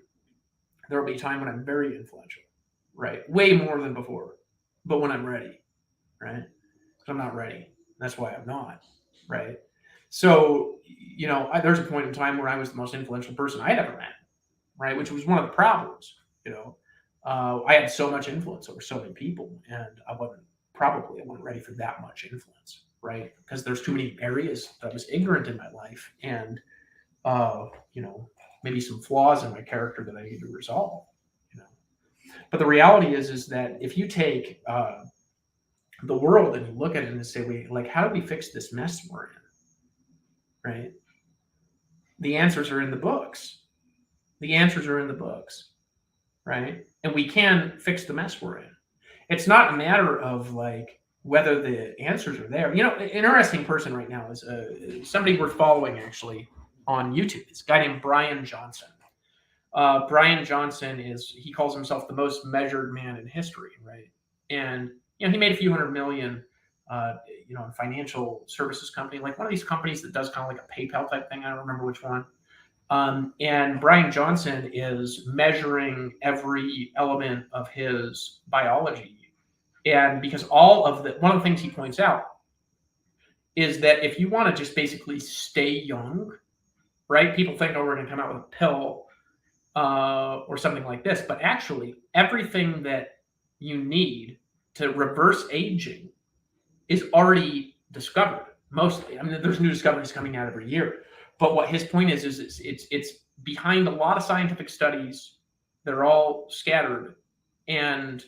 there will be a time when I'm very influential, right? Way more than before, but when I'm ready, right? Because I'm not ready. That's why I'm not, right? So, there's a point in time where I was the most influential person I'd ever met, right? Which was one of the problems, I had so much influence over so many people, and I wasn't ready for that much influence, right? Because there's too many areas that I was ignorant in my life, and maybe some flaws in my character that I need to resolve. But the reality is that if you take the world and you look at it and say, wait, like, how do we fix this mess we're in? Right? The answers are in the books. The answers are in the books, right? And we can fix the mess we're in. It's not a matter of like whether the answers are there. An interesting person right now is somebody we're following actually on YouTube. It's a guy named Brian Johnson. Brian Johnson he calls himself the most measured man in history, right? And he made a few $100 million, in financial services company, like one of these companies that does kind of like a PayPal type thing. I don't remember which one. And Brian Johnson is measuring every element of his biology, and because one of the things he points out is that if you want to just basically stay young, right? People think, oh, we're going to come out with a pill or something like this, but actually everything that you need to reverse aging is already discovered. Mostly, I mean, there's new discoveries coming out every year. But what his point is it's behind a lot of scientific studies. They're all scattered, and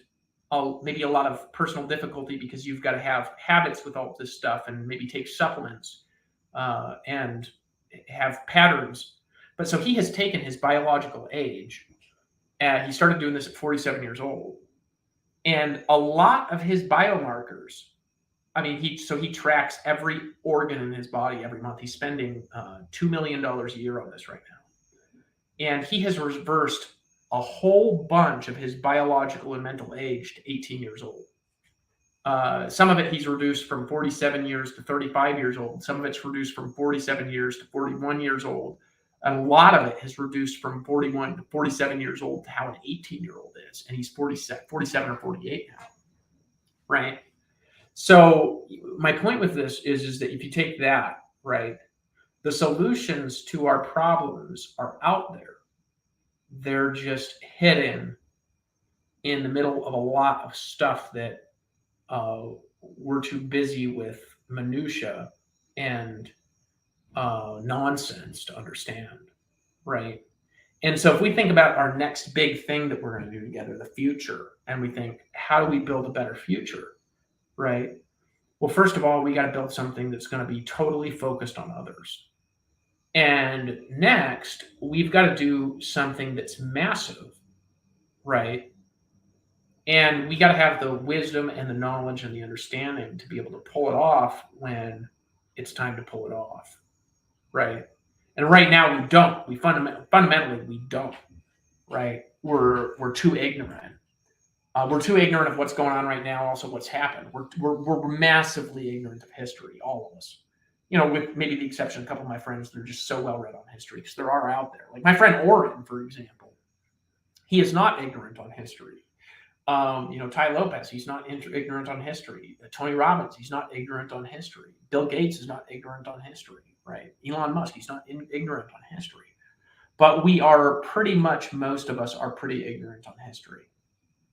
maybe a lot of personal difficulty because you've got to have habits with all this stuff, and maybe take supplements and have patterns. But so he has taken his biological age, and he started doing this at 47 years old, and a lot of his biomarkers. I mean, he tracks every organ in his body every month. He's spending $2 million a year on this right now. And he has reversed a whole bunch of his biological and mental age to 18 years old. Some of it he's reduced from 47 years to 35 years old. Some of it's reduced from 47 years to 41 years old. And a lot of it has reduced from 41 to 47 years old to how an 18-year-old is. And he's 47 or 48 now, right? So my point with this is that if you take that, right, the solutions to our problems are out there. They're just hidden in the middle of a lot of stuff that we're too busy with minutia and nonsense to understand, right? And so if we think about our next big thing that we're going to do together, the future, and we think, how do we build a better future? Right? Well, first of all, we got to build something that's going to be totally focused on others. And next, we've got to do something that's massive, right? And we got to have the wisdom and the knowledge and the understanding to be able to pull it off when it's time to pull it off, right? And right now we don't. We fundamentally we don't, right? We're too ignorant. We're too ignorant of what's going on right now, also what's happened. We're massively ignorant of history, all of us. With maybe the exception of a couple of my friends, they're just so well read on history because there are out there. Like my friend Oren, for example, he is not ignorant on history. Ty Lopez, he's not ignorant on history. Tony Robbins, he's not ignorant on history. Bill Gates is not ignorant on history, right? Elon Musk, he's not ignorant on history. But we are most of us are pretty ignorant on history.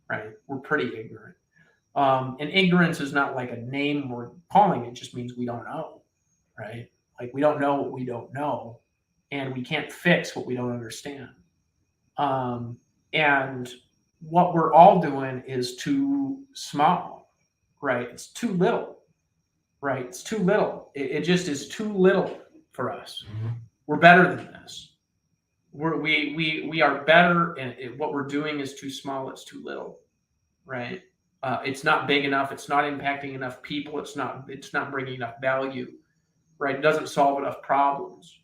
right? We're pretty ignorant. And ignorance is not like a name we're calling it, just means we don't know, right? Like we don't know what we don't know, and we can't fix what we don't understand. And what we're all doing is too small, right? It's too little, right? It's too little. It just is too little for us. We're better than this. We are better, and what we're doing is too small. It's too little, right? It's not big enough. It's not impacting enough people. It's not bringing enough value, right? It doesn't solve enough problems,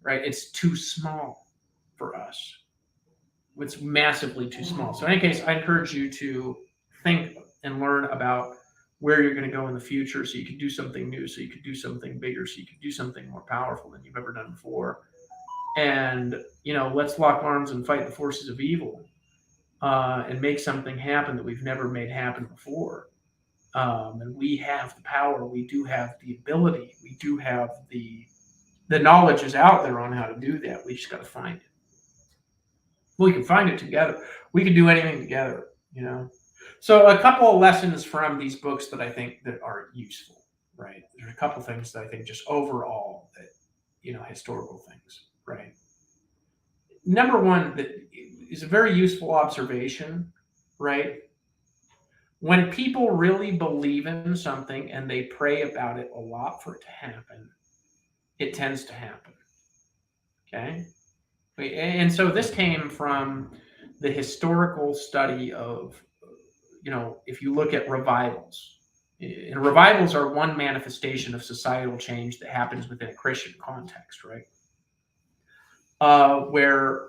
right? It's too small for us. It's massively too small. So in any case, I encourage you to think and learn about where you're going to go in the future, so you can do something new, so you could do something bigger, so you could do something more powerful than you've ever done before. And let's lock arms and fight the forces of evil, and make something happen that we've never made happen before. And we have the power. We do have the ability. We do have the knowledge is out there on how to do that. We just got to find it. We can find it together. We can do anything together. So a couple of lessons from these books that I think that are useful. Right. There's a couple of things that I think just overall that historical things. Right. Number one, that is a very useful observation, right? When people really believe in something and they pray about it a lot for it to happen, it tends to happen. Okay? And so this came from the historical study of, if you look at revivals, and revivals are one manifestation of societal change that happens within a Christian context, right? Where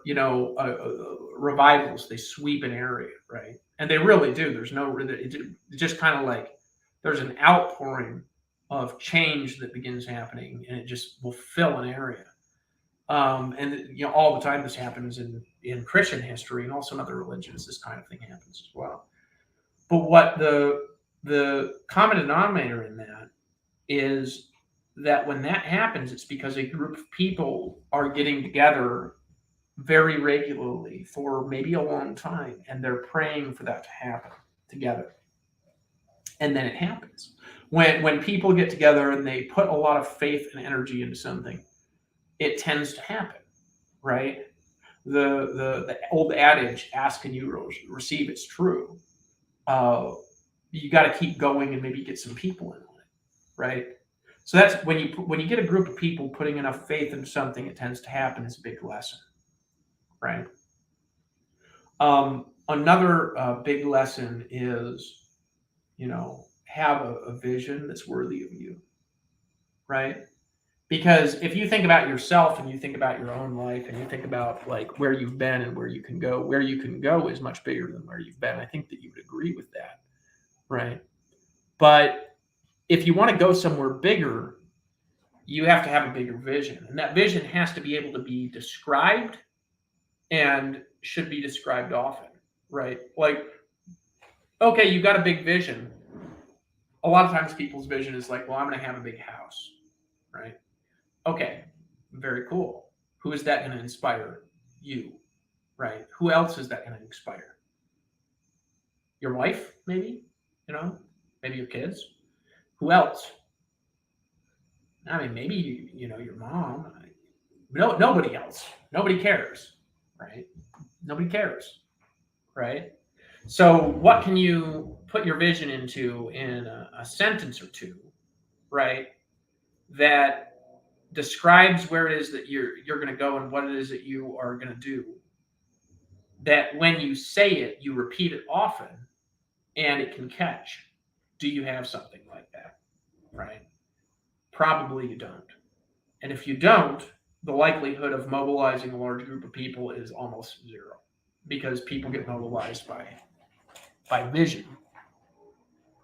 revivals, they sweep an area, right? And they really do. There's it's just kind of like there's an outpouring of change that begins happening, and it just will fill an area. And all the time this happens in Christian history, and also in other religions, this kind of thing happens as well. But what the common denominator in that is that when that happens, it's because a group of people are getting together very regularly for maybe a long time, and they're praying for that to happen together. And then it happens. When people get together and they put a lot of faith and energy into something, it tends to happen, right? The old adage, ask and you receive, it's true. You got to keep going and maybe get some people in on it, right? So that's when you get a group of people putting enough faith into something, it tends to happen. It's a big lesson, right? Another big lesson is, have a vision that's worthy of you, right? Because if you think about yourself and you think about your own life and you think about like where you've been and where you can go is much bigger than where you've been. I think that you would agree with that, right? But if you want to go somewhere bigger, you have to have a bigger vision. And that vision has to be able to be described and should be described often, right? Like, okay, you've got a big vision. A lot of times people's vision is like, well, I'm going to have a big house, right? Okay, very cool. Who is that going to inspire? You, right? Who else is that going to inspire? Your wife, maybe? Maybe your kids? Who else? I mean, maybe, your mom. No, nobody else. Nobody cares, right? Nobody cares, right? So what can you put your vision into in a sentence or two, right? That describes where it is that you're going to go and what it is that you are going to do. That when you say it, you repeat it often, and it can catch. Do you have something like that, right? Probably you don't. And if you don't, the likelihood of mobilizing a large group of people is almost zero, because people get mobilized by vision,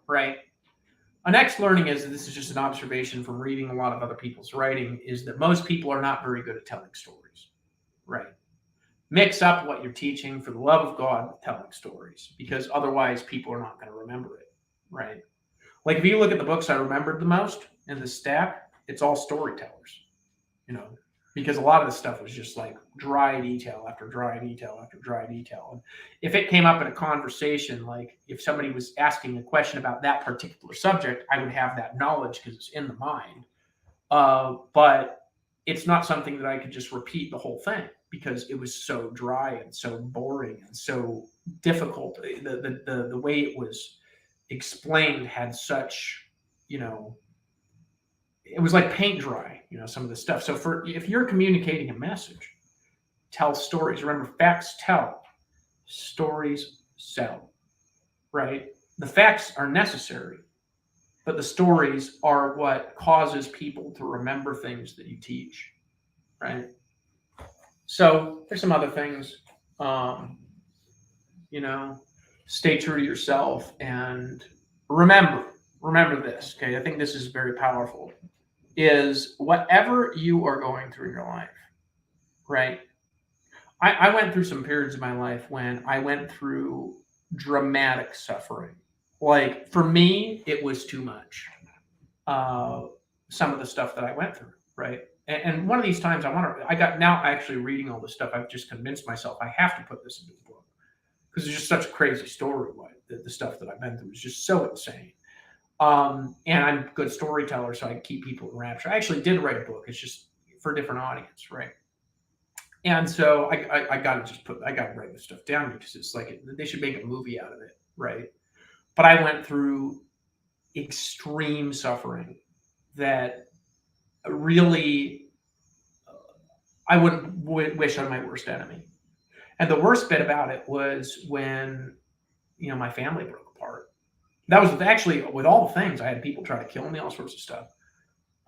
right? A next learning is, this is just an observation from reading a lot of other people's writing, is that most people are not very good at telling stories, right? Mix up what you're teaching, for the love of God, with telling stories, because otherwise people are not going to remember it, right? Like if you look at the books I remembered the most in the stack, it's all storytellers, because a lot of the stuff was just like dry detail after dry detail after dry detail. And if it came up in a conversation, like if somebody was asking a question about that particular subject, I would have that knowledge because it's in the mind. But it's not something that I could just repeat the whole thing because it was so dry and so boring and so difficult. The way it was explained had such, it was like paint dry, some of the stuff. So if you're communicating a message, tell stories. Remember, facts tell, stories sell, right? The facts are necessary, but the stories are what causes people to remember things that you teach, right? So there's some other things, stay true to yourself and remember this, okay? I think this is very powerful, is whatever you are going through in your life, right? I went through some periods of my life when I went through dramatic suffering. Like for me, it was too much. Some of the stuff that I went through, right? And one of these times I got now actually reading all this stuff, I've just convinced myself I have to put this into the book because it's just such a crazy story. The stuff that I've been through is just so insane. And I'm a good storyteller, so I keep people in rapture. I actually did write a book. It's just for a different audience, right? And so I got to write this stuff down because it's like they should make a movie out of it, right? But I went through extreme suffering that really I wouldn't wish on my worst enemy. And the worst bit about it was when my family broke apart. That was actually with all the things. I had people try to kill me, all sorts of stuff.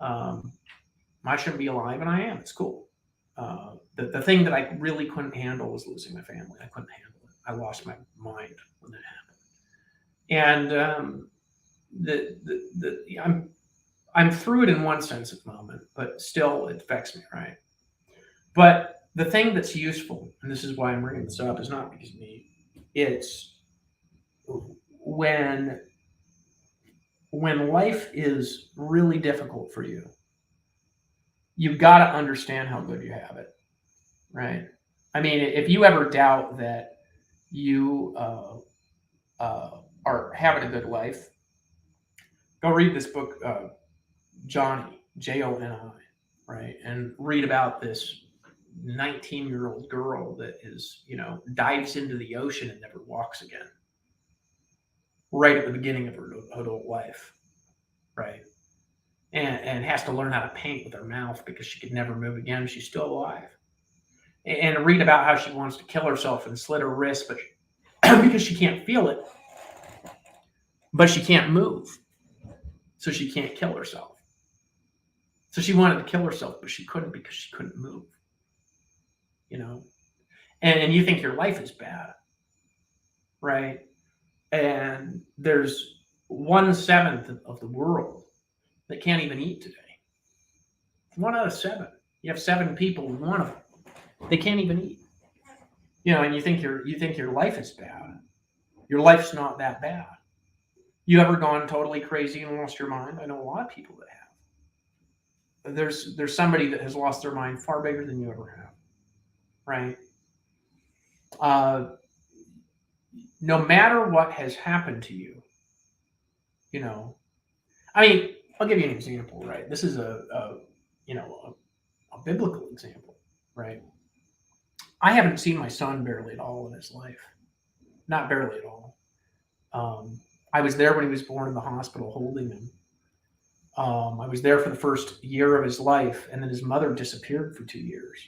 I shouldn't be alive, and I am. It's cool. The thing that I really couldn't handle was losing my family. I couldn't handle it. I lost my mind when that happened. And I'm through it in one sense at the moment, but still it affects me, right? But the thing that's useful, and this is why I'm bringing this up, is not because of me. It's when life is really difficult for you, you've got to understand how good you have it, right? I mean, if you ever doubt that you are having a good life, go read this book, Johnny, Joni, right? And read about this 19-year-old girl that is, dives into the ocean and never walks again. Right at the beginning of her adult life, right? And has to learn how to paint with her mouth because she could never move again. She's still alive. And read about how she wants to kill herself and slit her wrist, but because she can't feel it, but she can't move, so she can't kill herself. So she wanted to kill herself, but she couldn't because she couldn't move. And you think your life is bad, right? And there's 1/7 of the world that can't even eat today. 1 out of 7. You have 7 people, and one of them, they can't even eat. And you think your life is bad. Your life's not that bad. You ever gone totally crazy and lost your mind? I know a lot of people that have. There's somebody that has lost their mind far bigger than you ever have, right? No matter what has happened to you, I mean, I'll give you an example, right? This is a biblical example, right? I haven't seen my son barely at all in his life. Not barely at all. I was there when he was born in the hospital holding him. I was there for the first year of his life, and then his mother disappeared for 2 years.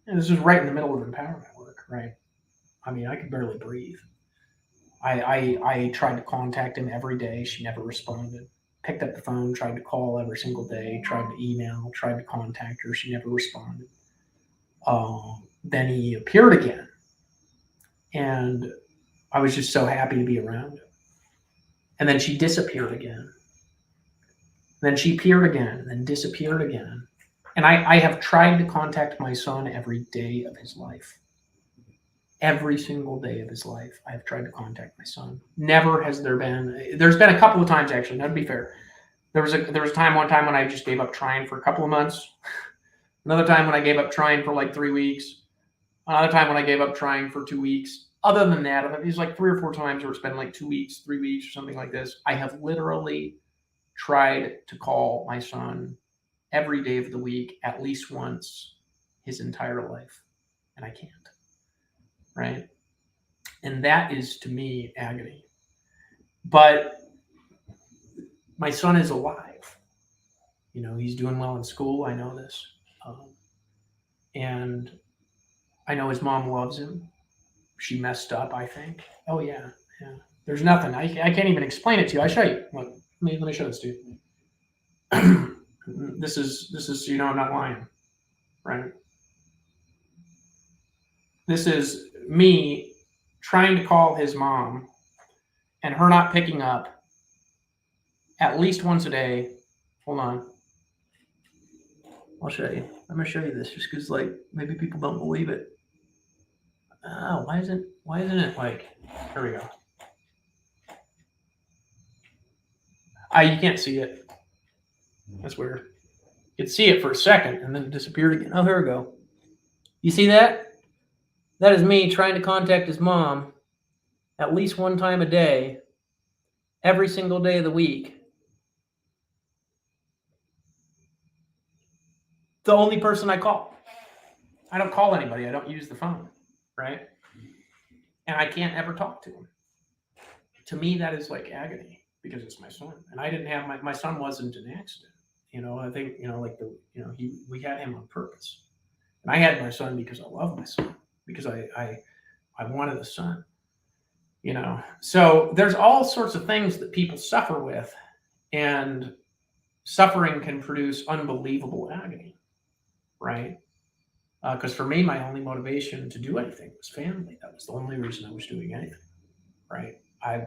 And this was right in the middle of empowerment work, right? I mean, I could barely breathe. I tried to contact him every day. She never responded. Picked up the phone, tried to call every single day, tried to email, tried to contact her. She never responded. Then he appeared again. And I was just so happy to be around him. And then she disappeared again. Then she appeared again, and then disappeared again. And I have tried to contact my son every day of his life. Every single day of his life, I have tried to contact my son. Never has there's been a couple of times, actually, now to be fair. There was one time when I just gave up trying for a couple of months. Another time when I gave up trying for like 3 weeks. Another time when I gave up trying for 2 weeks. Other than that, there's like 3 or 4 times where it's been like 2 weeks, 3 weeks, or something like this. I have literally tried to call my son every day of the week at least once his entire life, and I can't. Right? And that is, to me, agony. But my son is alive. You know, he's doing well in school. I know this. And I know his mom loves him. She messed up, I think. Oh, yeah. There's nothing. I can't even explain it to you. I'll show you. Look, let me show this to you. This is, you know, I'm not lying. Right? This is me trying to call his mom and her not picking up at least once a day. Hold on. I'll show you. I'm going to show you this just because, like, maybe people don't believe it. Oh, why isn't it like, here we go. You can't see it. That's weird. You could see it for a second and then it disappeared again. Oh, here we go. You see that? That is me trying to contact his mom at least one time a day, every single day of the week. The only person I call. I don't call anybody. I don't use the phone, right? And I can't ever talk to him. To me, that is like agony because it's my son. And I didn't have my son wasn't an accident. You know, I think, you know, like we had him on purpose. And I had my son because I love my son, because I wanted a son, you know. So there's all sorts of things that people suffer with, and suffering can produce unbelievable agony, right? Because for me, my only motivation to do anything was family. That was the only reason I was doing anything, right? I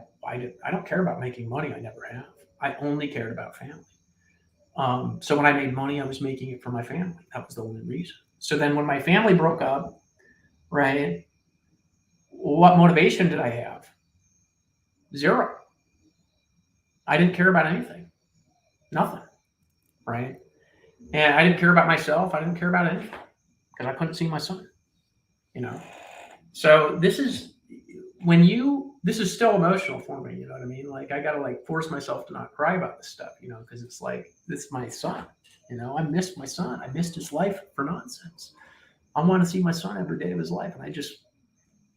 don't care about making money. I never have. I only cared about family. So when I made money, I was making it for my family. That was the only reason. So then when my family broke up, right, what motivation did I have? Zero. I didn't care about anything. Nothing, right? And I didn't care about myself. I didn't care about anything because I couldn't see my son, you know. So this is still emotional for me, you know what I mean? Like I gotta like force myself to not cry about this stuff, you know, because it's like, this is my son, you know. I missed my son. I missed his life for nonsense. I want to see my son every day of his life, and I just,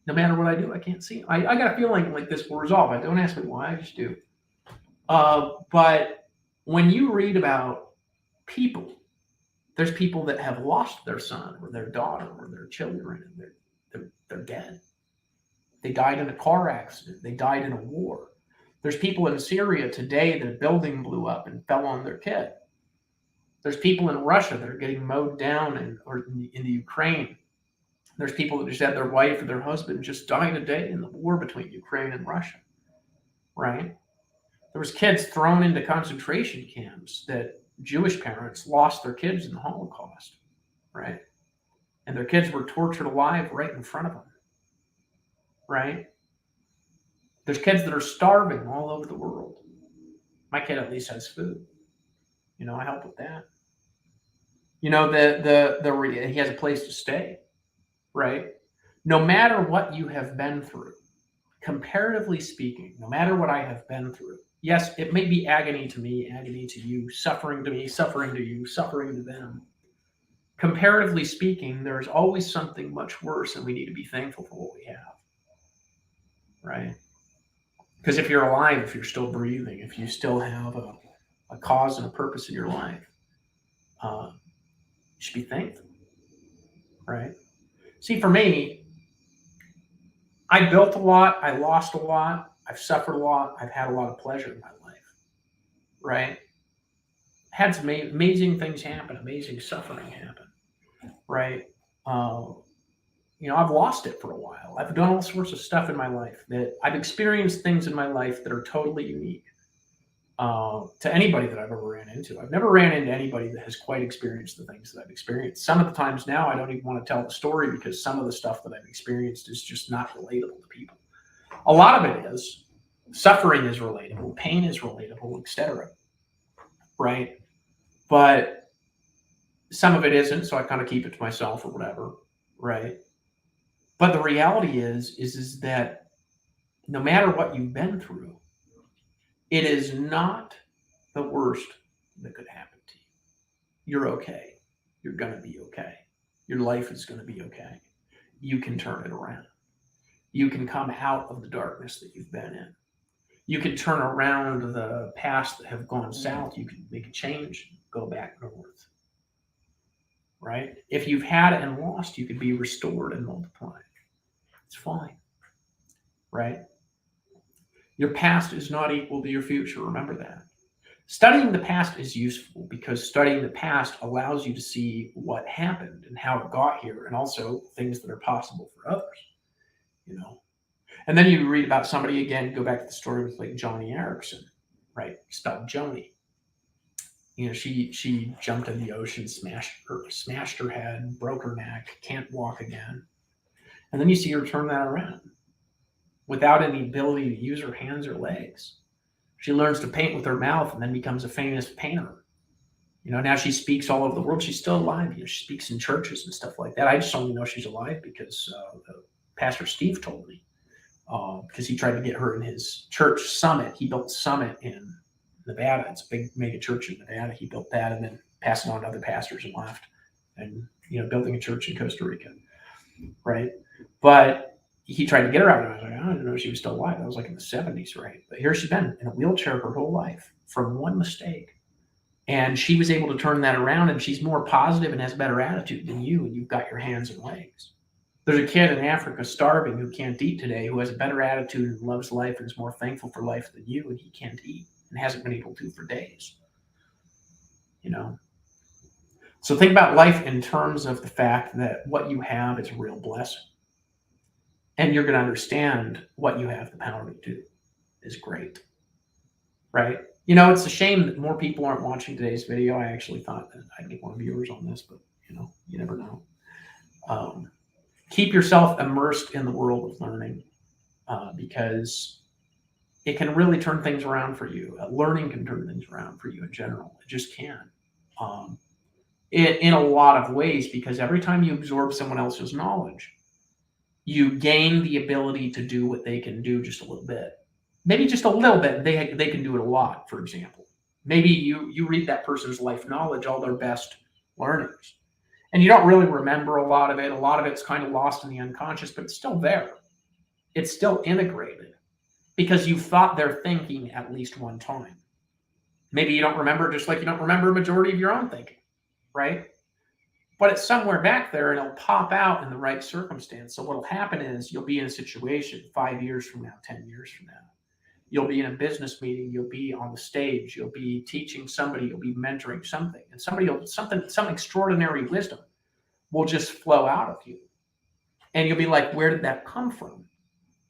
no matter what I do, I can't see him. I got a feeling like this will resolve. I don't ask me why, I just do. But when you read about people, there's people that have lost their son or their daughter or their children, and they're dead. They died in a car accident. They died in a war. There's people in Syria today that a building blew up and fell on their kid. There's people in Russia that are getting mowed down in the Ukraine. There's people that just had their wife or their husband just die today in the war between Ukraine and Russia, right? There was kids thrown into concentration camps that Jewish parents lost their kids in the Holocaust, right? And their kids were tortured alive right in front of them, right? There's kids that are starving all over the world. My kid at least has food. You know, I help with that. You know, he has a place to stay, right? No matter what you have been through, comparatively speaking, no matter what I have been through, yes, it may be agony to me, agony to you, suffering to me, suffering to you, suffering to them. Comparatively speaking, there is always something much worse, and we need to be thankful for what we have, right? Because if you're alive, if you're still breathing, if you still have a cause and a purpose in your life, you should be thankful, right? See, for me, I built a lot, I lost a lot, I've suffered a lot, I've had a lot of pleasure in my life, right? Had some amazing things happen, amazing suffering happen, right? You know, I've lost it for a while. I've done all sorts of stuff in my life that I've experienced things in my life that are totally unique to anybody that I've ever ran into. I've never ran into anybody that has quite experienced the things that I've experienced. Some of the times now, I don't even want to tell the story because some of the stuff that I've experienced is just not relatable to people. A lot of it is. Suffering is relatable, pain is relatable, etc. Right? But Some of it isn't, so I kind of keep it to myself or whatever, right? But the reality is that no matter what you've been through, it is not the worst that could happen to you. You're okay. You're going to be okay. Your life is going to be okay. You can turn it around. You can come out of the darkness that you've been in. You can turn around the paths that have gone south. You can make a change, go back north. Right? If you've had and lost, you could be restored and multiplied. It's fine. Right? Your past is not equal to your future. Remember that. Studying the past is useful because studying the past allows you to see what happened and how it got here, and also things that are possible for others. You know, and then you read about somebody again. Go back to the story with like Joni Erickson, right? Spelled Joni. You know, she jumped in the ocean, smashed her head, broke her neck, can't walk again, and then you see her turn that around without any ability to use her hands or legs. She learns to paint with her mouth and then becomes a famous painter. You know, now she speaks all over the world. She's still alive. You know, she speaks in churches and stuff like that. I just only know she's alive because Pastor Steve told me, because he tried to get her in his church Summit. He built Summit in Nevada. It's a big mega church in Nevada. He built that and then passed it on to other pastors and left. And, you know, building a church in Costa Rica. Right. But he tried to get her out. And I was like, I didn't know she was still alive. That was like in the 70s, right? But here she's been in a wheelchair her whole life from one mistake. And she was able to turn that around, and she's more positive and has a better attitude than you, and you've got your hands and legs. There's a kid in Africa starving who can't eat today, who has a better attitude and loves life and is more thankful for life than you, and he can't eat and hasn't been able to for days. You know? So think about life in terms of the fact that what you have is a real blessing. And you're going to understand what you have the power to do is great. Right? You know, it's a shame that more people aren't watching today's video. I actually thought that I'd get more viewers on this, but, you know, you never know. Keep yourself immersed in the world of learning because it can really turn things around for you. Learning can turn things around for you in general. It just can. In a lot of ways, because every time you absorb someone else's knowledge, you gain the ability to do what they can do just a little bit. Maybe just a little bit. They can do it a lot, for example. Maybe you read that person's life knowledge, all their best learnings, and you don't really remember a lot of it. A lot of it's kind of lost in the unconscious, but it's still there. It's still integrated because you thought their thinking at least one time. Maybe you don't remember, just like you don't remember a majority of your own thinking, right? But it's somewhere back there and it'll pop out in the right circumstance. So what'll happen is you'll be in a situation 5 years from now, 10 years from now. You'll be in a business meeting, you'll be on the stage, you'll be teaching somebody, you'll be mentoring something, and some extraordinary wisdom will just flow out of you. And you'll be like, where did that come from?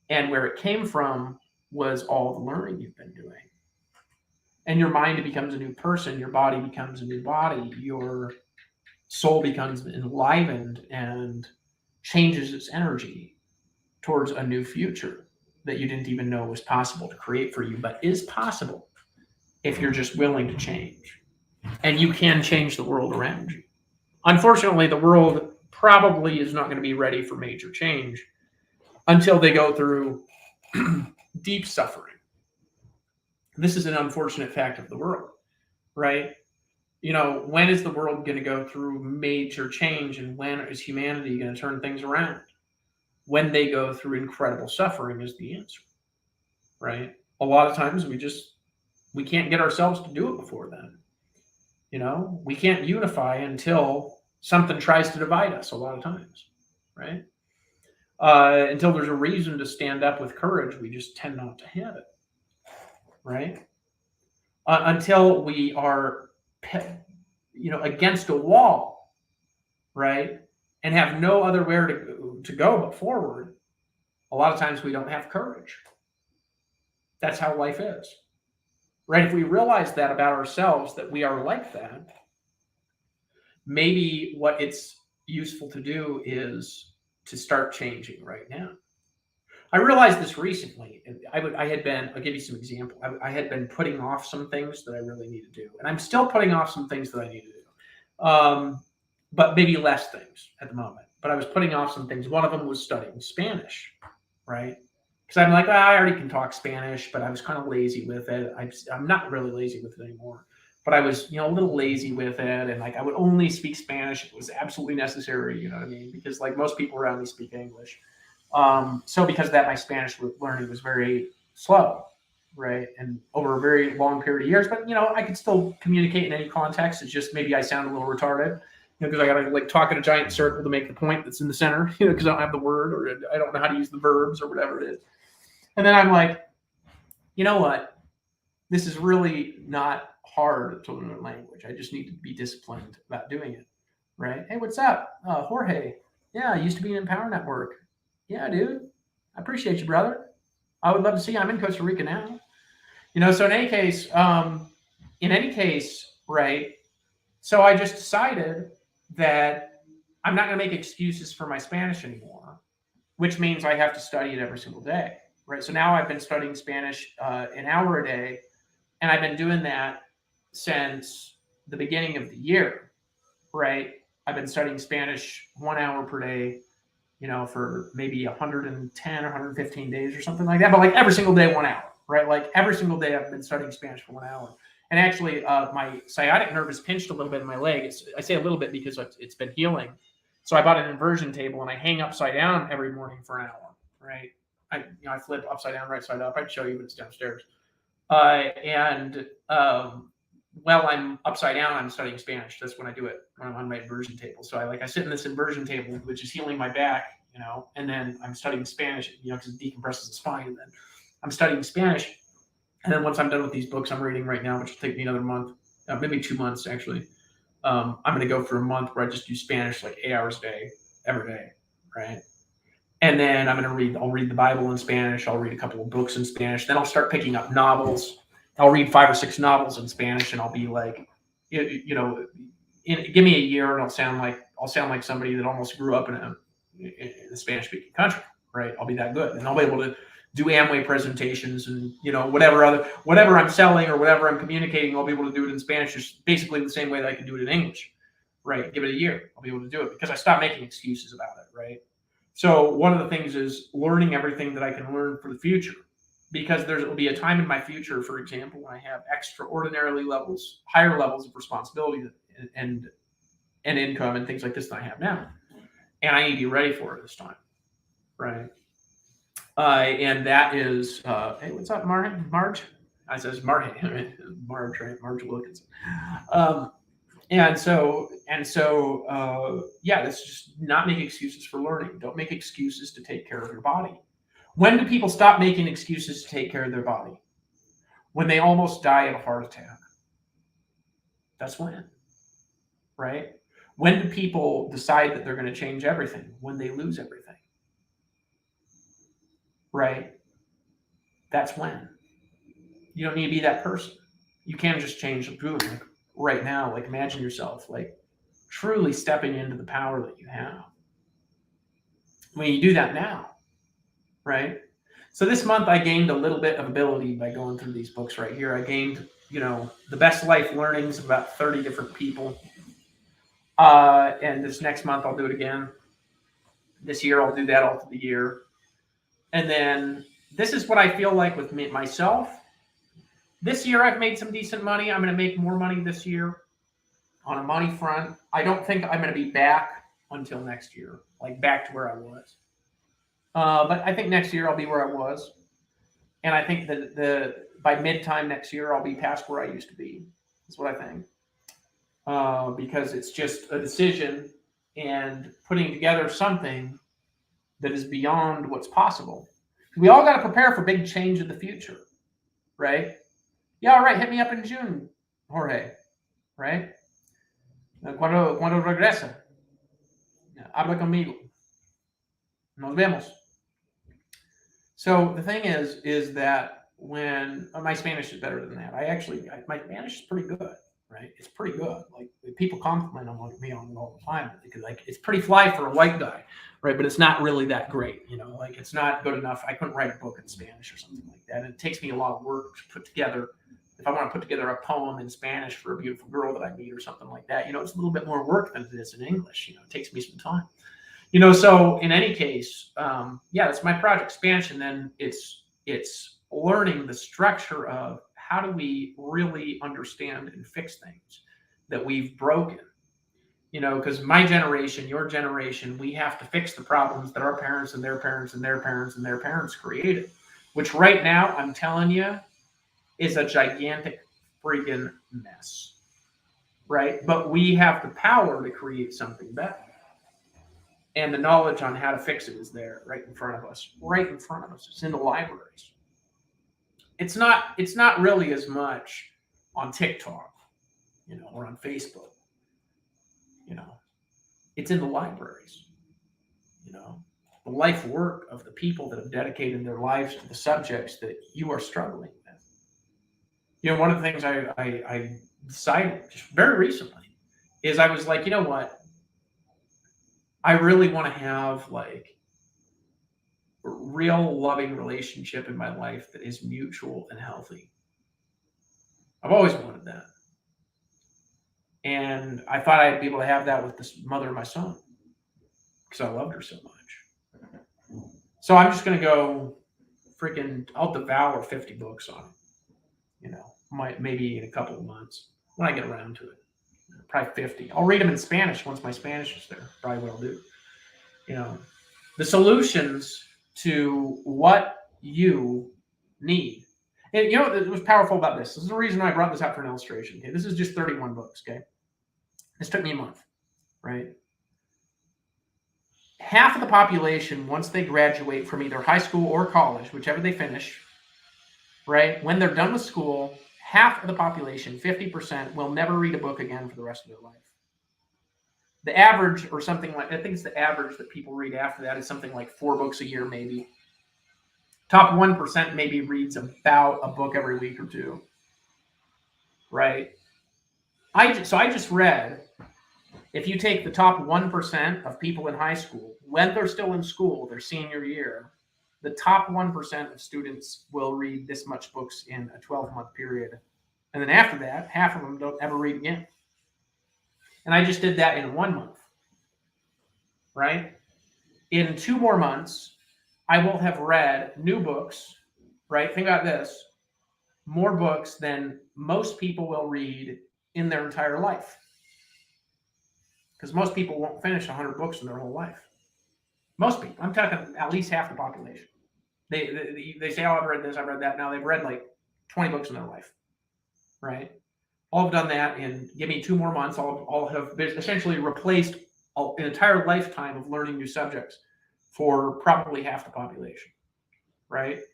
And where it came from was all the learning you've been doing. And your mind becomes a new person, your body becomes a new body, your soul becomes enlivened and changes its energy towards a new future that you didn't even know was possible to create for you, but is possible if you're just willing to change. And you can change the world around you. Unfortunately, the world probably is not going to be ready for major change until they go through deep suffering. This is an unfortunate fact of the world, right? You know, when is the world going to go through major change, and when is humanity going to turn things around? When they go through incredible suffering is the answer, right? A lot of times we can't get ourselves to do it before then. You know, we can't unify until something tries to divide us a lot of times, right? Until there's a reason to stand up with courage, we just tend not to have it, right? Until we are, against a wall, right? And have no other where to go but forward. A lot of times we don't have courage. That's how life is, right? If we realize that about ourselves, that we are like that, maybe what it's useful to do is to start changing right now. I realized this recently. I'll give you some example. I had been putting off some things that I really need to do, and I'm still putting off some things that I need to do. but maybe less things at the moment. But I was putting off some things. One of them was studying Spanish, right? Because I'm like, I already can talk Spanish, but I was kind of lazy with it. I'm not really lazy with it anymore, but I was, a little lazy with it, and like I would only speak Spanish if it was absolutely necessary. You know what I mean? Because like most people around me speak English. So because of that, my Spanish learning was very slow, right? And over a very long period of years, but I could still communicate in any context. It's just maybe I sound a little retarded, because I got to like talk in a giant circle to make the point that's in the center, because I don't have the word, or I don't know how to use the verbs or whatever it is. And then I'm like, you know what? This is really not hard to learn a language. I just need to be disciplined about doing it, right? Hey, what's up? Jorge. Yeah, I used to be in Empower Network. Yeah, dude. I appreciate you, brother. I would love to see you. I'm in Costa Rica now. So in any case, right? So I just decided that I'm not going to make excuses for my Spanish anymore, which means I have to study it every single day, right? So now I've been studying Spanish an hour a day, and I've been doing that since the beginning of the year, right? I've been studying Spanish 1 hour per day, for maybe 110 or 115 days or something like that. But like every single day, 1 hour, right? Like every single day I've been studying Spanish for 1 hour. And actually, my sciatic nerve is pinched a little bit in my leg. I say a little bit because it's been healing. So I bought an inversion table and I hang upside down every morning for an hour, right? I flip upside down, right side up. I'd show you, but it's downstairs. While I'm upside down, I'm studying Spanish. That's when I do it, when I'm on my inversion table. So I sit in this inversion table, which is healing my back, and then I'm studying Spanish, because it decompresses the spine. And then I'm studying Spanish. And then once I'm done with these books I'm reading right now, which will take me another month, maybe 2 months actually, I'm going to go for a month where I just do Spanish like 8 hours a day, every day, right? And then I'll read the Bible in Spanish. I'll read a couple of books in Spanish. Then I'll start picking up novels. I'll read 5 or 6 novels in Spanish, and I'll be like, give me a year, and I'll sound like somebody that almost grew up in a Spanish-speaking country, right? I'll be that good, and I'll be able to do Amway presentations and whatever I'm selling or whatever I'm communicating. I'll be able to do it in Spanish, just basically the same way that I can do it in English, right? Give it a year, I'll be able to do it because I stopped making excuses about it, right? So one of the things is learning everything that I can learn for the future, because there will be a time in my future, for example, when I have higher levels of responsibility and income and things like this than I have now, and I need to be ready for it this time, right? And that is, hey, what's up, Marge? I says Marge, Marge, right? Marge Wilkinson. That's just not make excuses for learning. Don't make excuses to take care of your body. When do people stop making excuses to take care of their body? When they almost die of a heart attack. That's when, right? When do people decide that they're going to change everything? When they lose everything, right? That's when. You don't need to be that person. You can't just change the food right now. Like imagine yourself like truly stepping into the power that you have. When you do that now, right? So this month I gained a little bit of ability by going through these books right here. I gained, the best life learnings of about 30 different people. And this next month I'll do it again. This year I'll do that all through the year. And then this is what I feel like with myself. This year I've made some decent money. I'm going to make more money this year on a money front. I don't think I'm going to be back until next year, like back to where I was. But I think next year I'll be where I was. And I think that by mid-time next year, I'll be past where I used to be. That's what I think. Because it's just a decision and putting together something that is beyond what's possible. We all got to prepare for big change in the future, right? Yeah, all right, hit me up in June, Jorge, right? Cuando regresa. Habla conmigo. Nos vemos. So the thing is that when my Spanish is better than that. My Spanish is pretty good, right? It's pretty good. Like people compliment me on it all the time because like it's pretty fly for a white guy, right? But it's not really that great, like it's not good enough. I couldn't write a book in Spanish or something like that. And it takes me a lot of work to put together if I want to put together a poem in Spanish for a beautiful girl that I meet or something like that, it's a little bit more work than it is in English. It takes me some time. So in any case, that's my project, Spanish, and then it's learning the structure of how do we really understand and fix things that we've broken. Because my generation, your generation, we have to fix the problems that our parents and their parents and their parents and their parents created, which right now, I'm telling you, is a gigantic freaking mess, right? But we have the power to create something better. And the knowledge on how to fix it is there right in front of us, It's in the libraries. It's not really as much on TikTok, or on Facebook. It's in the libraries. The life work of the people that have dedicated their lives to the subjects that you are struggling with. One of the things I decided just very recently is I was like, you know what? I really want to have like a real loving relationship in my life that is mutual and healthy. I've always wanted that. And I thought I'd be able to have that with the mother of my son because I loved her so much. So I'm just going to go I'll devour 50 books on it. Maybe in a couple of months when I get around to it. Probably 50. I'll read them in Spanish once my Spanish is there. Probably what I'll do. The solutions to what you need. And what was powerful about this? This is the reason I brought this up for an illustration. Okay, this is just 31 books. Okay, this took me a month, right? Half of the population, once they graduate from either high school or college, whichever they finish, right? When they're done with school, half of the population, 50%, will never read a book again for the rest of their life. The average, or something like, I think it's the average that people read after that, is something like 4 books a year, maybe. Top 1% maybe reads about a book every week or two, right? I just read, if you take the top 1% of people in high school, when they're still in school, their senior year, the top 1% of students will read this much books in a 12-month period. And then after that, half of them don't ever read again. And I just did that in 1 month, right? In 2 more months, I will have read new books, right? Think about this. More books than most people will read in their entire life. Because most people won't finish 100 books in their whole life. Most people. I'm talking at least half the population. They say, oh, I've read this, I've read that. Now they've read like 20 books in their life, right? I'll have done that, and give me 2 more months. I'll have essentially replaced an entire lifetime of learning new subjects for probably half the population, right? If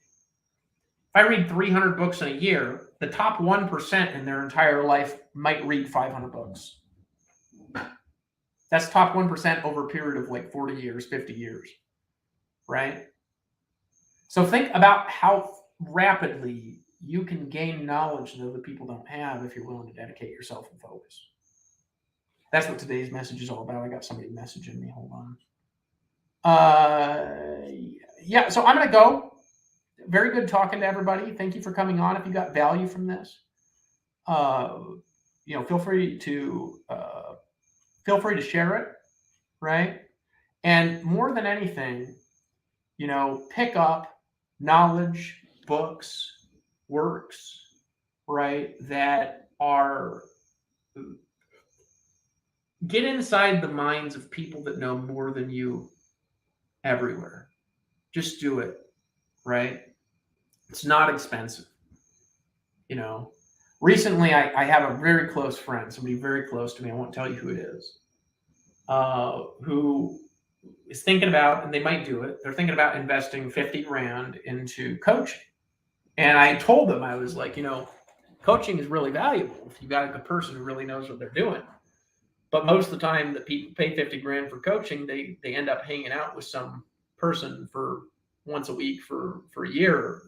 I read 300 books in a year, the top 1% in their entire life might read 500 books. That's top 1% over a period of like 40 years, 50 years, right? So think about how rapidly you can gain knowledge that other people don't have if you're willing to dedicate yourself and focus. That's what today's message is all about. I got somebody messaging me. Hold on. So I'm going to go. Very good talking to everybody. Thank you for coming on. If you got value from this, feel free to share it, right? And more than anything, pick up knowledge, books, works, right, that are, get inside the minds of people that know more than you everywhere. Just do it, right? It's not expensive. Recently I have a very close friend, somebody very close to me, I won't tell you who it is, who is thinking about, and they might do it, they're thinking about investing 50 grand into coaching. And I told them, I was like, coaching is really valuable if you got a person who really knows what they're doing. But most of the time that people pay 50 grand for coaching, they end up hanging out with some person for once a week for a year.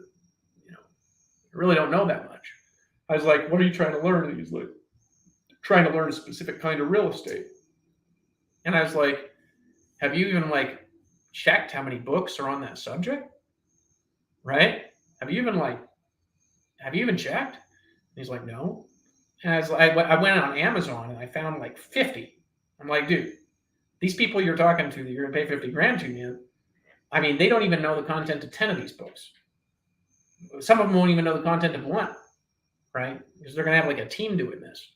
Really don't know that much. I was like, what are you trying to learn? And he's like, trying to learn a specific kind of real estate. And I was like, have you even checked how many books are on that subject? Right? Have you even checked? He's like, no. And I went on Amazon and I found like 50. I'm like, dude, these people you're talking to that you're gonna pay 50 grand to, man. I mean, they don't even know the content of 10 of these books. Some of them won't even know the content of one, right? Because they're gonna have like a team doing this.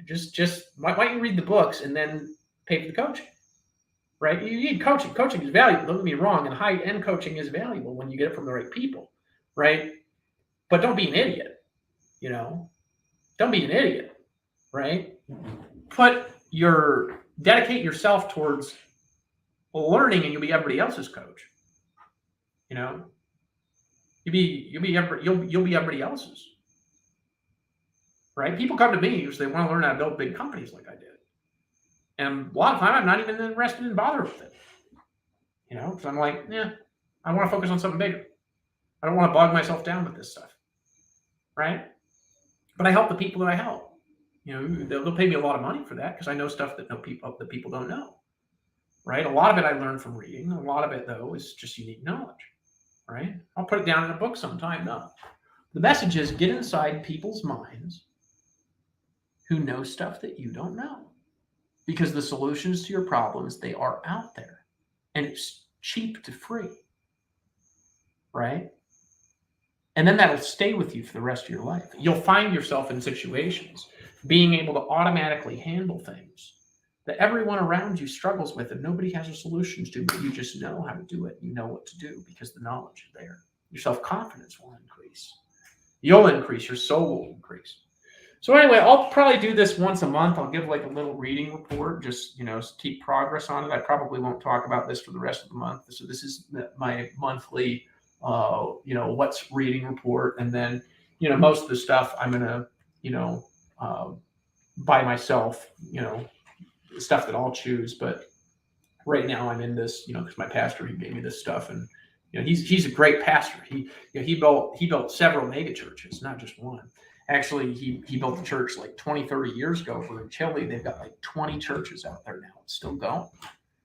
Just why don't you read the books and then pay for the coaching, right? You need coaching. Coaching is valuable. Don't get me wrong, and high-end coaching is valuable when you get it from the right people, right? But don't be an idiot, you know. Don't be an idiot, right? Dedicate yourself towards learning, and you'll be everybody else's coach. You know, you'll be everybody else's, right? People come to me because they want to learn how to build big companies like I did, and a lot of time I'm not even interested in bothering with it. You know, because I'm like, yeah, I want to focus on something bigger. I don't want to bog myself down with this stuff, right? But I help the people that I help. You know, they'll pay me a lot of money for that because I know stuff that people don't know, right? A lot of it I learned from reading. A lot of it, though, is just unique knowledge, right? I'll put it down in a book sometime, though. The message is get inside people's minds who know stuff that you don't know, because the solutions to your problems, they are out there, and it's cheap to free, right? And then that'll stay with you for the rest of your life. You'll find yourself in situations being able to automatically handle things that everyone around you struggles with and nobody has a solutions to, but you just know how to do it. You know what to do because the knowledge is there. Your self-confidence will increase. You'll increase. Your soul will increase. So anyway, I'll probably do this once a month. I'll give like a little reading report, just, you know, keep progress on it. I probably won't talk about this for the rest of the month. So this is my monthly you know, what's reading report. And then, you know, most of the stuff I'm going to, you know, by myself, you know, stuff that I'll choose. But right now I'm in this, you know, because my pastor, he gave me this stuff, and, you know, he's a great pastor. He built several mega churches, not just one. Actually, he built the church like 20, 30 years ago over in Chile. They've got like 20 churches out there now. It's still going,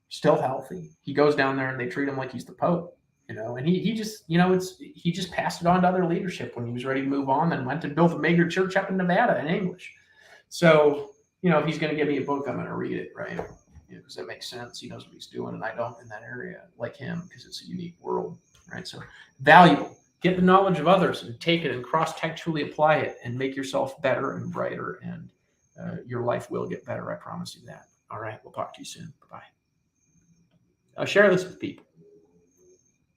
still healthy. He goes down there and they treat him like he's the Pope. You know, and he just, you know, he just passed it on to other leadership when he was ready to move on, and went to build a major church up in Nevada in English. So, you know, if he's going to give me a book, I'm going to read it, right? You know, because that makes sense. He knows what he's doing, and I don't in that area like him, because it's a unique world, right? So valuable. Get the knowledge of others and take it and cross-textually apply it and make yourself better and brighter, and your life will get better. I promise you that. All right. We'll talk to you soon. Bye-bye. Share this with people.